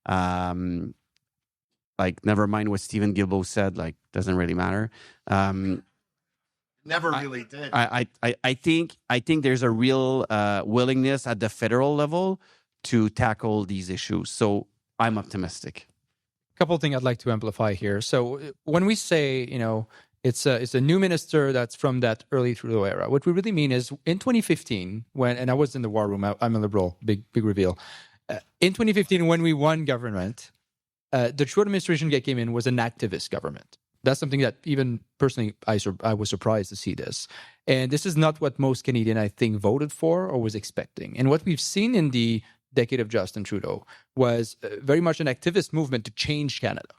Like, never mind what Stephen Guilbeault said. Like, doesn't really matter. Never really did. I think there's a real willingness at the federal level to tackle these issues. So I'm optimistic. A couple of things I'd like to amplify here. So when we say, it's a new minister that's from that early Trudeau era, what we really mean is in 2015, and I was in the war room, I'm a Liberal, big reveal. In 2015, when we won government, the Trudeau administration that came in was an activist government. That's something that even personally, I was surprised to see this. And this is not what most Canadians, I think, voted for or was expecting. And what we've seen in the decade of Justin Trudeau was very much an activist movement to change Canada,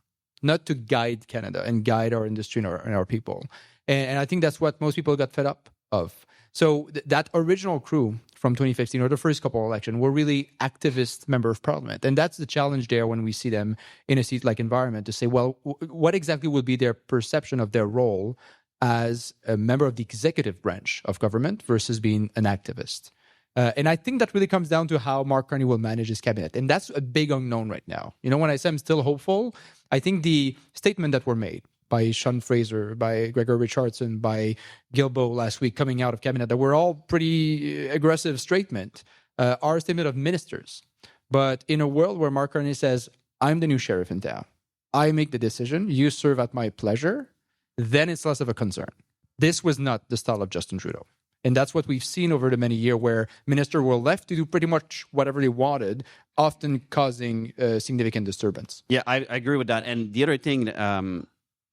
not to guide Canada and guide our industry and our people. And I think that's what most people got fed up of. So that original crew from 2015 or the first couple of elections were really activist member of parliament. And that's the challenge there when we see them in a seat-like environment to say, well, what exactly will be their perception of their role as a member of the executive branch of government versus being an activist? And I think that really comes down to how Mark Carney will manage his cabinet. And that's a big unknown right now. When I say I'm still hopeful, I think the statement that were made by Sean Fraser, by Gregor Richardson, by Guilbeault last week coming out of cabinet, that were all pretty aggressive statement, are a statement of ministers. But in a world where Mark Carney says, I'm the new sheriff in town, I make the decision, you serve at my pleasure, then it's less of a concern. This was not the style of Justin Trudeau. And that's what we've seen over the many years where ministers were left to do pretty much whatever they wanted, often causing significant disturbance. Yeah, I agree with that. And the other thing,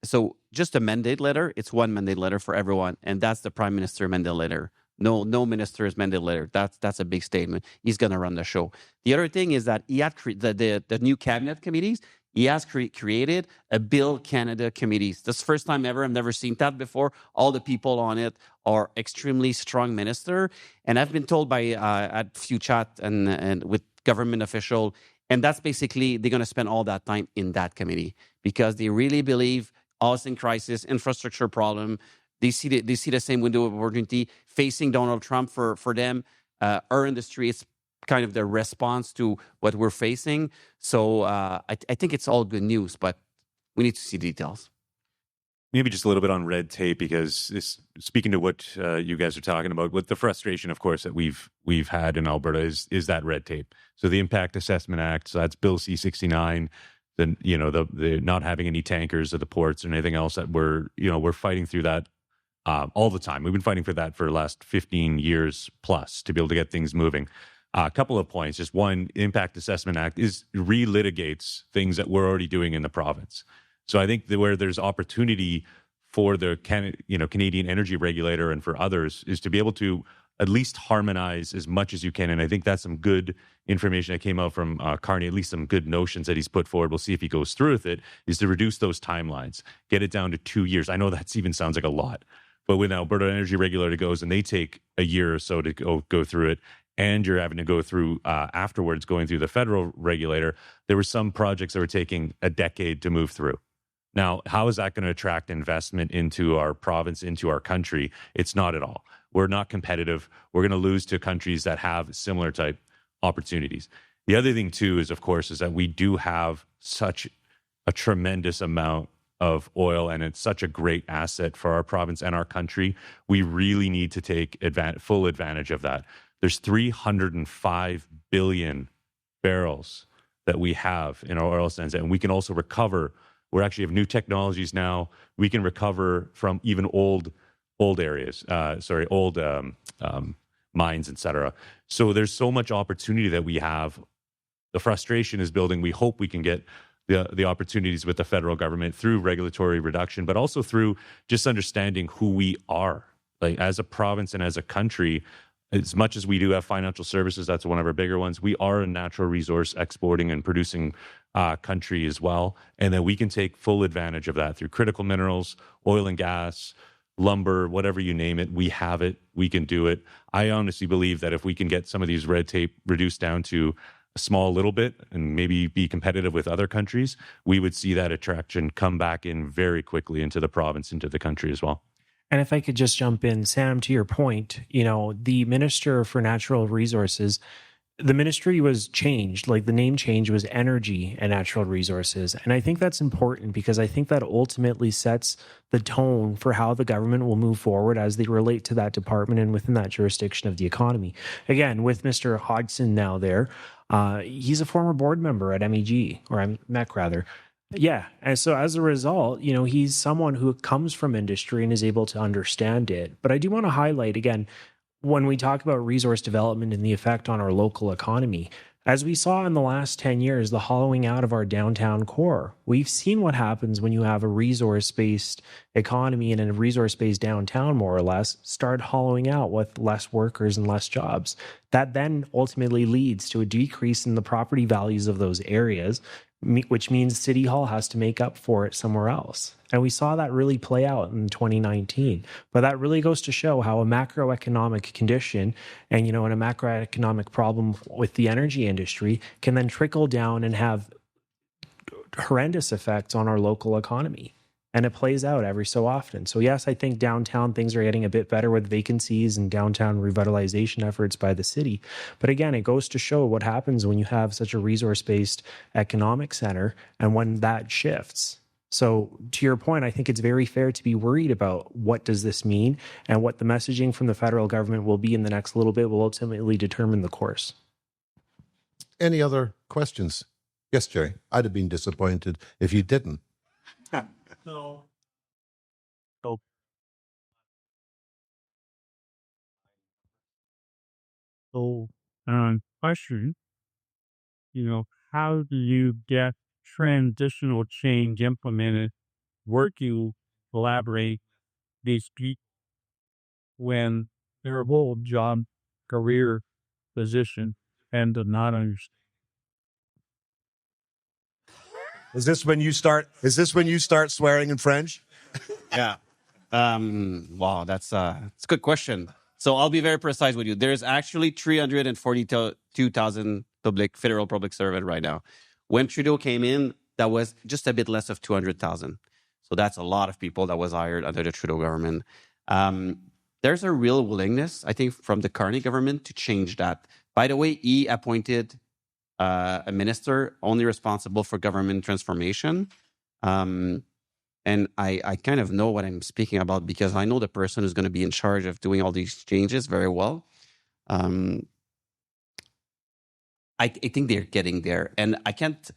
so just a mandate letter, it's one mandate letter for everyone. And that's the Prime Minister mandate letter. No minister's mandate letter. That's a big statement. He's going to run the show. The other thing is that he had the new cabinet committees. He has created a Build Canada committees. This is the first time ever. I've never seen that before. All the people on it are extremely strong minister. And I've been told by at few chat and with government official, and that's basically they're going to spend all that time in that committee because they really believe housing crisis, infrastructure problem. They see the same window of opportunity facing Donald Trump for them. Our industry is kind of the response to what we're facing. So I think it's all good news, but we need to see details. Maybe just a little bit on red tape, because speaking to what you guys are talking about, with the frustration, of course, that we've had in Alberta is that red tape. So the Impact Assessment Act, so that's Bill C-69, then the not having any tankers at the ports and anything else that we're fighting through that all the time. We've been fighting for that for the last 15 years plus to be able to get things moving. A couple of points. Just one, Impact Assessment Act relitigates things that we're already doing in the province. So I think where there's opportunity for the Canadian Energy Regulator and for others is to be able to at least harmonize as much as you can. And I think that's some good information that came out from Carney, at least some good notions that he's put forward. We'll see if he goes through with it, is to reduce those timelines, get it down to 2 years. I know that even sounds like a lot, but when Alberta Energy Regulator goes and they take a year or so to go through it, and you're having to go through afterwards, going through the federal regulator, there were some projects that were taking a decade to move through. Now, how is that going to attract investment into our province, into our country? It's not at all. We're not competitive. We're going to lose to countries that have similar type opportunities. The other thing, too, is, of course, is that we do have such a tremendous amount of oil, and it's such a great asset for our province and our country. We really need to take full advantage of that. There's 305 billion barrels that we have in our oil sands, and we can also recover. We actually have new technologies now. We can recover from even old areas, old mines, etc. So there's so much opportunity that we have. The frustration is building. We hope we can get the opportunities with the federal government through regulatory reduction, but also through just understanding who we are, like as a province and as a country. As much as we do have financial services, that's one of our bigger ones, we are a natural resource exporting and producing country as well. And then we can take full advantage of that through critical minerals, oil and gas, lumber, whatever you name it. We have it. We can do it. I honestly believe that if we can get some of these red tape reduced down to a small little bit and maybe be competitive with other countries, we would see that attraction come back in very quickly into the province, into the country as well. And if I could just jump in, Sam, to your point, the Minister for Natural Resources, the ministry was changed. Like the name change was Energy and Natural Resources. And I think that's important because I think that ultimately sets the tone for how the government will move forward as they relate to that department and within that jurisdiction of the economy. Again, with Mr. Hodgson now there, he's a former board member at MEG, or MEC rather. Yeah. And so as a result, he's someone who comes from industry and is able to understand it. But I do want to highlight again, when we talk about resource development and the effect on our local economy, as we saw in the last 10 years, the hollowing out of our downtown core, we've seen what happens when you have a resource-based economy and a resource-based downtown, more or less, start hollowing out with less workers and less jobs. That then ultimately leads to a decrease in the property values of those areas, which means City Hall has to make up for it somewhere else. And we saw that really play out in 2019. But that really goes to show how a macroeconomic condition and, and a macroeconomic problem with the energy industry can then trickle down and have horrendous effects on our local economy. And it plays out every so often. So yes, I think downtown things are getting a bit better with vacancies and downtown revitalization efforts by the city. But again, it goes to show what happens when you have such a resource-based economic center and when that shifts. So to your point, I think it's very fair to be worried about what does this mean, and what the messaging from the federal government will be in the next little bit will ultimately determine the course. Any other questions? Yes, Jerry. I'd have been disappointed if you didn't. So, question, how do you get transitional change implemented, working, collaborate these people when their whole job, career, position, and do not understand? Is this when you start swearing in French? Yeah. Wow, that's a good question. So I'll be very precise with you. There's actually 342,000 federal public servant right now. When Trudeau came in, that was just a bit less of 200,000. So that's a lot of people that was hired under the Trudeau government. There's a real willingness, I think, from the Carney government to change that. By the way, he appointed a minister only responsible for government transformation. And I kind of know what I'm speaking about because I know the person who's going to be in charge of doing all these changes very well. I think they're getting there. And I can't,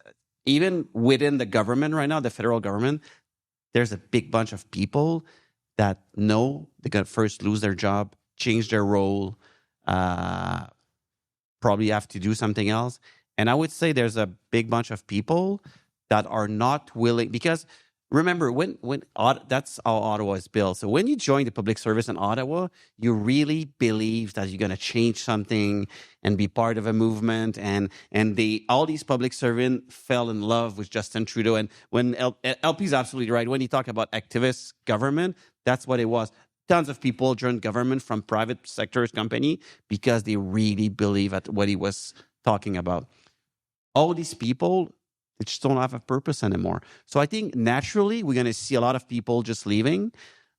even within the government right now, the federal government, there's a big bunch of people that know they're going to first lose their job, change their role, probably have to do something else. And I would say there's a big bunch of people that are not willing, because remember, when that's how Ottawa is built. So when you join the public service in Ottawa, you really believe that you're going to change something and be part of a movement. And all these public servants fell in love with Justin Trudeau. And when LP's absolutely right, when he talked about activist government, that's what it was. Tons of people joined government from private sector's company because they really believe at what he was talking about. All these people, they just don't have a purpose anymore. So I think naturally we're going to see a lot of people just leaving.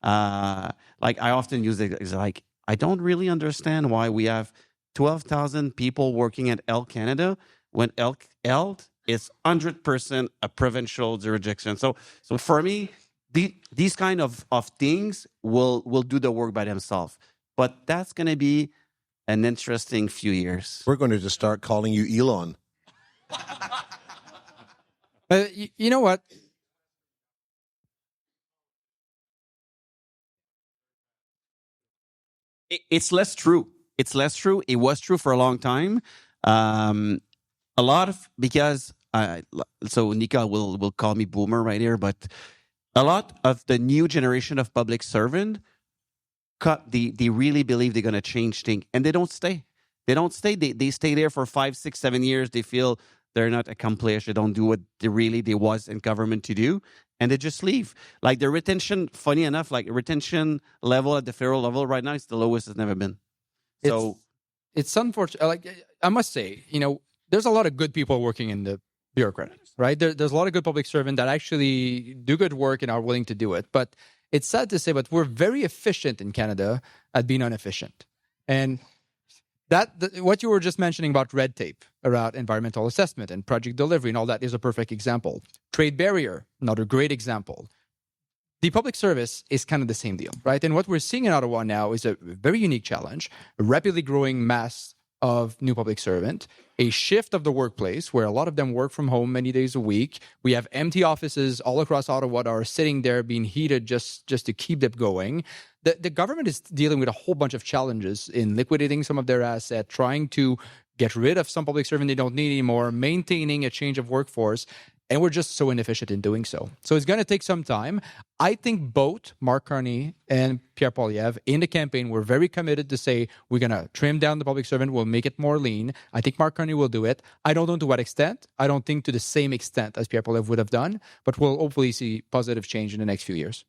Like I often use it as like, I don't really understand why we have 12,000 people working at Health Canada when Health is 100% a provincial jurisdiction. So for me, these kind of things will do the work by themselves. But that's going to be an interesting few years. We're going to just start calling you Elon. You know what? It's less true. It's less true. It was true for a long time. A lot of, because, so Nika will call me boomer right here, but a lot of the new generation of public servant, they really believe they're going to change things, and they don't stay. They don't stay. They stay there for 5, 6, 7 years. They feel they're not accomplished. They don't do what they was in government to do, and they just leave. Like the retention, funny enough, like retention level at the federal level right now is the lowest it's never been. So it's unfortunate. Like I must say, there's a lot of good people working in the bureaucracy, right? There's a lot of good public servants that actually do good work and are willing to do it. But It's sad to say, but we're very efficient in Canada at being inefficient. And what you were just mentioning about red tape, around environmental assessment and project delivery and all that is a perfect example. Trade barrier, another great example. The public service is kind of the same deal, right? And what we're seeing in Ottawa now is a very unique challenge, a rapidly growing mass of new public servant, a shift of the workplace where a lot of them work from home many days a week. We have empty offices all across Ottawa that are sitting there being heated just to keep them going. The government is dealing with a whole bunch of challenges in liquidating some of their assets, trying to get rid of some public servant they don't need anymore, maintaining a change of workforce. And we're just so inefficient in doing so. So it's going to take some time. I think both Mark Carney and Pierre Poilievre in the campaign were very committed to say, we're going to trim down the public servant, we'll make it more lean. I think Mark Carney will do it. I don't know to what extent. I don't think to the same extent as Pierre Poilievre would have done, but we'll hopefully see positive change in the next few years.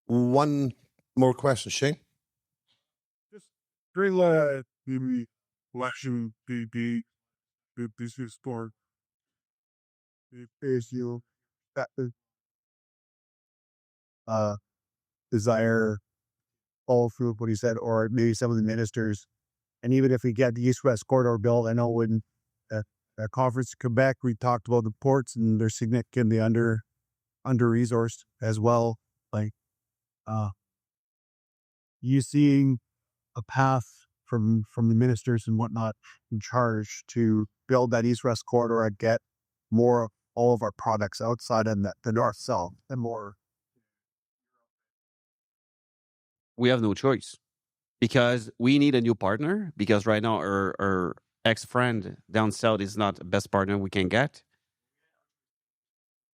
One more question, Shane. During the election, this is for the issue that desire all through what he said, or maybe some of the ministers. And even if we get the East-West Corridor bill, I know when at a conference in Quebec, we talked about the ports and they're significantly under-resourced as well. Like, you seeing a path from the ministers and whatnot in charge to build that East-West Corridor and get more all of our products outside and the north-south and more. We have no choice because we need a new partner, because right now our ex-friend down south is not the best partner we can get.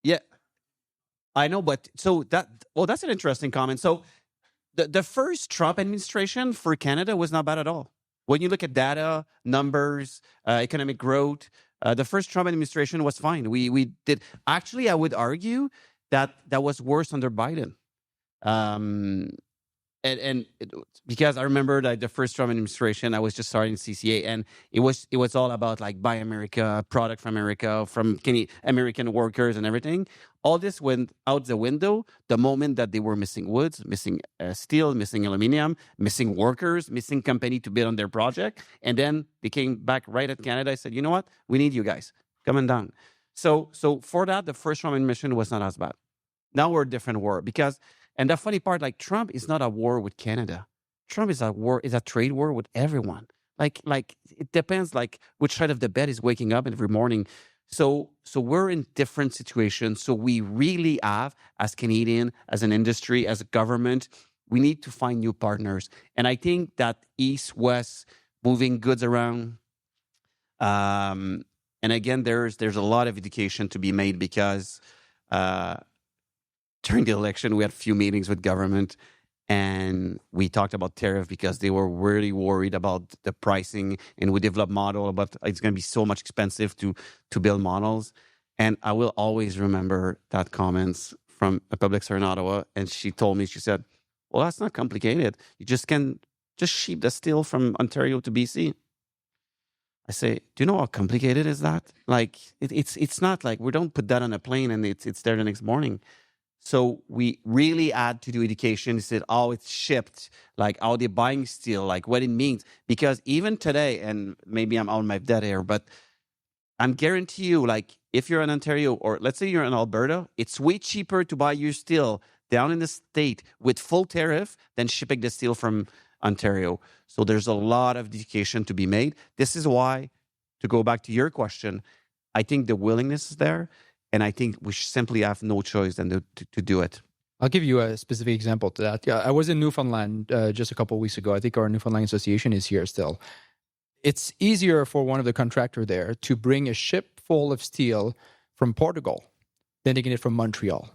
Yeah, I know, but that's an interesting comment. So the first Trump administration for Canada was not bad at all. When you look at data, numbers, economic growth, the first Trump administration was fine. We did. Actually, I would argue that was worse under Biden. Because I remember that the first Trump administration, I was just starting CCA, and it was all about like Buy America, product from America, from American workers and everything. All this went out the window the moment that they were missing woods, missing steel, missing aluminum, missing workers, missing company to bid on their project. And then they came back right at Canada. I said, you know what? We need you guys. Coming down. So for that, the first Trump administration was not as bad. Now we're a different war because, and the funny part, like Trump is not a war with Canada. Trump is a trade war with everyone. Like it depends like which side of the bed is waking up every morning. So we're in different situations. So we really have, as Canadian, as an industry, as a government, we need to find new partners. And I think that East, West, moving goods around, and again, there's a lot of education to be made because during the election, we had a few meetings with government and we talked about tariff because they were really worried about the pricing, and we developed model, but it's going to be so much expensive to build models. And I will always remember that comments from a public servant in Ottawa. And she told me, she said, well, that's not complicated. You just ship the steel from Ontario to BC. I say, do you know how complicated is that? Like, it's not like we don't put that on a plane and it's there the next morning. So we really had to do education. He said, oh, it's shipped, like how they're buying steel, like what it means. Because even today, and maybe I'm on my dead air, but I'm guarantee you, like if you're in Ontario or let's say you're in Alberta, it's way cheaper to buy your steel down in the state with full tariff than shipping the steel from Ontario. So there's a lot of education to be made. This is why, to go back to your question, I think the willingness is there. And I think we simply have no choice than to do it. I'll give you a specific example to that. Yeah, I was in Newfoundland just a couple of weeks ago. I think our Newfoundland Association is here still. It's easier for one of the contractor there to bring a ship full of steel from Portugal than taking it from Montreal.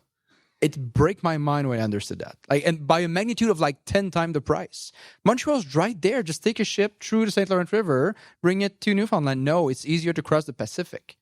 It broke my mind when I understood that. And by a magnitude of like 10 times the price. Montreal's right there. Just take a ship through the St. Lawrence River, bring it to Newfoundland. No, it's easier to cross the Pacific,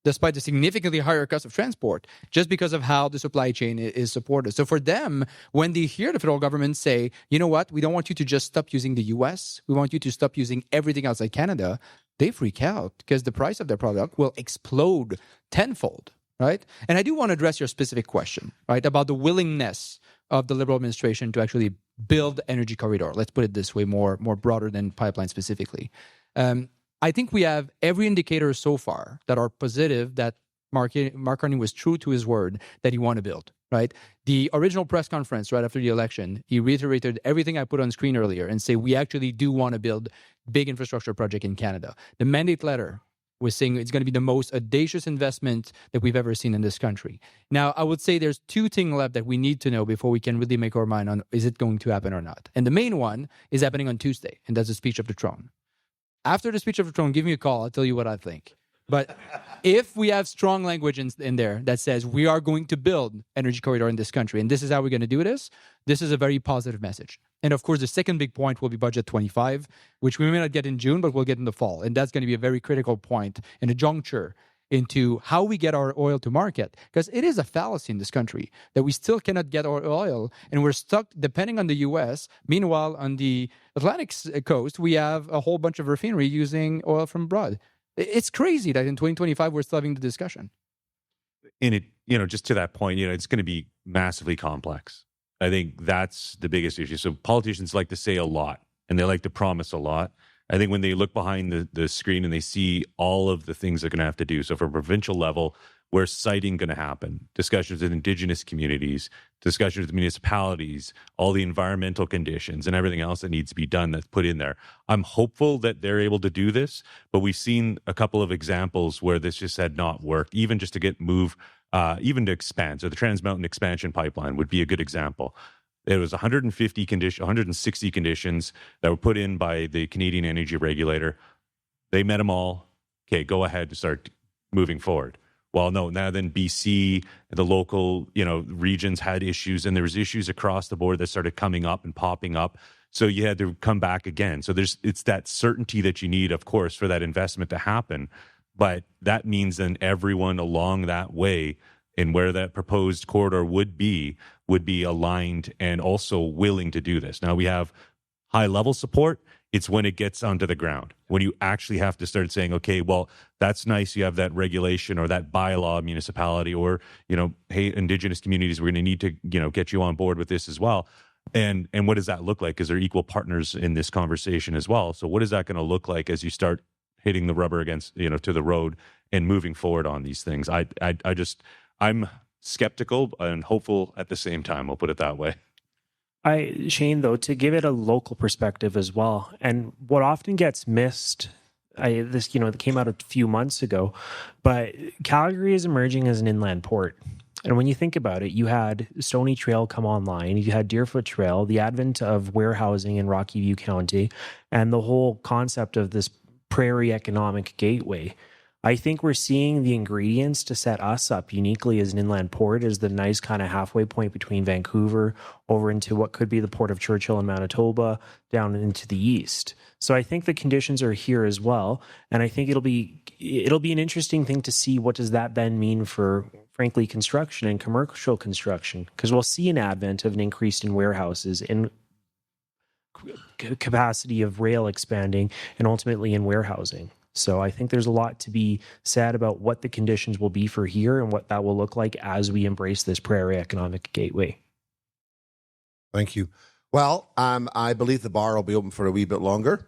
despite the significantly higher cost of transport, just because of how the supply chain is supported. So for them, when they hear the federal government say, you know what, we don't want you to just stop using the US, we want you to stop using everything outside Canada, they freak out because the price of their product will explode tenfold, right? And I do want to address your specific question, right, about the willingness of the Liberal administration to actually build energy corridor. Let's put it this way, more broader than pipeline specifically. I think we have every indicator so far that are positive that Mark Carney was true to his word that he want to build, right? The original press conference right after the election, he reiterated everything I put on screen earlier and say, we actually do want to build big infrastructure project in Canada. The mandate letter was saying it's going to be the most audacious investment that we've ever seen in this country. Now, I would say there's two things left that we need to know before we can really make our mind on is it going to happen or not. And the main one is happening on Tuesday, and that's the speech of the throne. After the speech of the throne, give me a call. I'll tell you what I think. But if we have strong language in there that says we are going to build energy corridor in this country, and this is how we're going to do this is a very positive message. And of course, the second big point will be budget 25, which we may not get in June, but we'll get in the fall. And that's going to be a very critical point in a juncture into how we get our oil to market. Because it is a fallacy in this country that we still cannot get our oil, and we're stuck depending on the U.S. Meanwhile, on the Atlantic coast, we have a whole bunch of refinery using oil from abroad. It's crazy that in 2025 we're still having the discussion. And it, just to that point, it's going to be massively complex. I think that's the biggest issue. So politicians like to say a lot and they like to promise a lot. I think when they look behind the screen and they see all of the things they're going to have to do. So from a provincial level, where's siting going to happen? Discussions with Indigenous communities, discussions with municipalities, all the environmental conditions and everything else that needs to be done that's put in there. I'm hopeful that they're able to do this, but we've seen a couple of examples where this just had not worked, even just to get even to expand. So the Trans Mountain Expansion Pipeline would be a good example. There was 160 conditions that were put in by the Canadian Energy Regulator. They met them all. Okay, go ahead to start moving forward. Well, no, now then BC, the local, regions had issues, and there was issues across the board that started coming up and popping up. So you had to come back again. So it's that certainty that you need, of course, for that investment to happen. But that means then everyone along that way and where that proposed corridor would be aligned and also willing to do this. Now we have high level support. It's when it gets onto the ground, when you actually have to start saying, okay, well, that's nice. You have that regulation or that bylaw municipality or, hey, Indigenous communities, we're going to need to, get you on board with this as well. And what does that look like? Because they're equal partners in this conversation as well. So what is that going to look like as you start hitting the rubber against, to the road and moving forward on these things? I'm skeptical and hopeful at the same time. We'll put it that way. Shane, though, to give it a local perspective as well, and what often gets missed, it came out a few months ago, but Calgary is emerging as an inland port. And when you think about it, you had Stony Trail come online, you had Deerfoot Trail, the advent of warehousing in Rocky View County, and the whole concept of this prairie economic gateway. I think we're seeing the ingredients to set us up uniquely as an inland port as the nice kind of halfway point between Vancouver over into what could be the port of Churchill in Manitoba down into the east. So I think the conditions are here as well. And I think it'll be an interesting thing to see what does that then mean for, frankly, construction and commercial construction, because we'll see an advent of an increase in warehouses and capacity of rail expanding and ultimately in warehousing. So I think there's a lot to be said about what the conditions will be for here and what that will look like as we embrace this prairie economic gateway. Thank you. Well, I believe the bar will be open for a wee bit longer.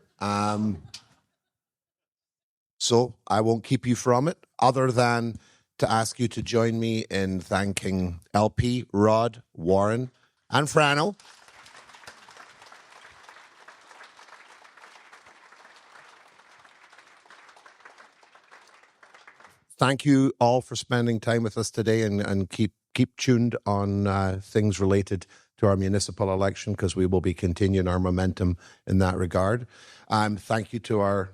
So I won't keep you from it, other than to ask you to join me in thanking LP, Rod, Warren, and Frano. Thank you all for spending time with us today, and keep tuned on things related to our municipal election, because we will be continuing our momentum in that regard. Thank you to our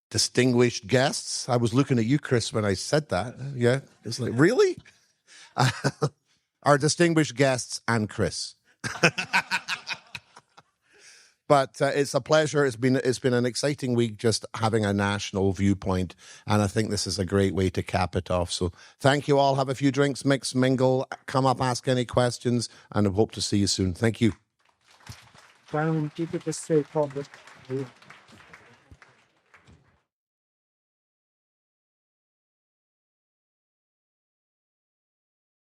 distinguished guests. I was looking at you, Chris, when I said that. Yeah, it's like, really? Our distinguished guests and Chris. But it's a pleasure. It's been an exciting week, just having a national viewpoint, and I think this is a great way to cap it off. So thank you all. Have a few drinks, mix, mingle, come up, ask any questions, and I hope to see you soon. Thank you. Why don't we keep it this straightforward?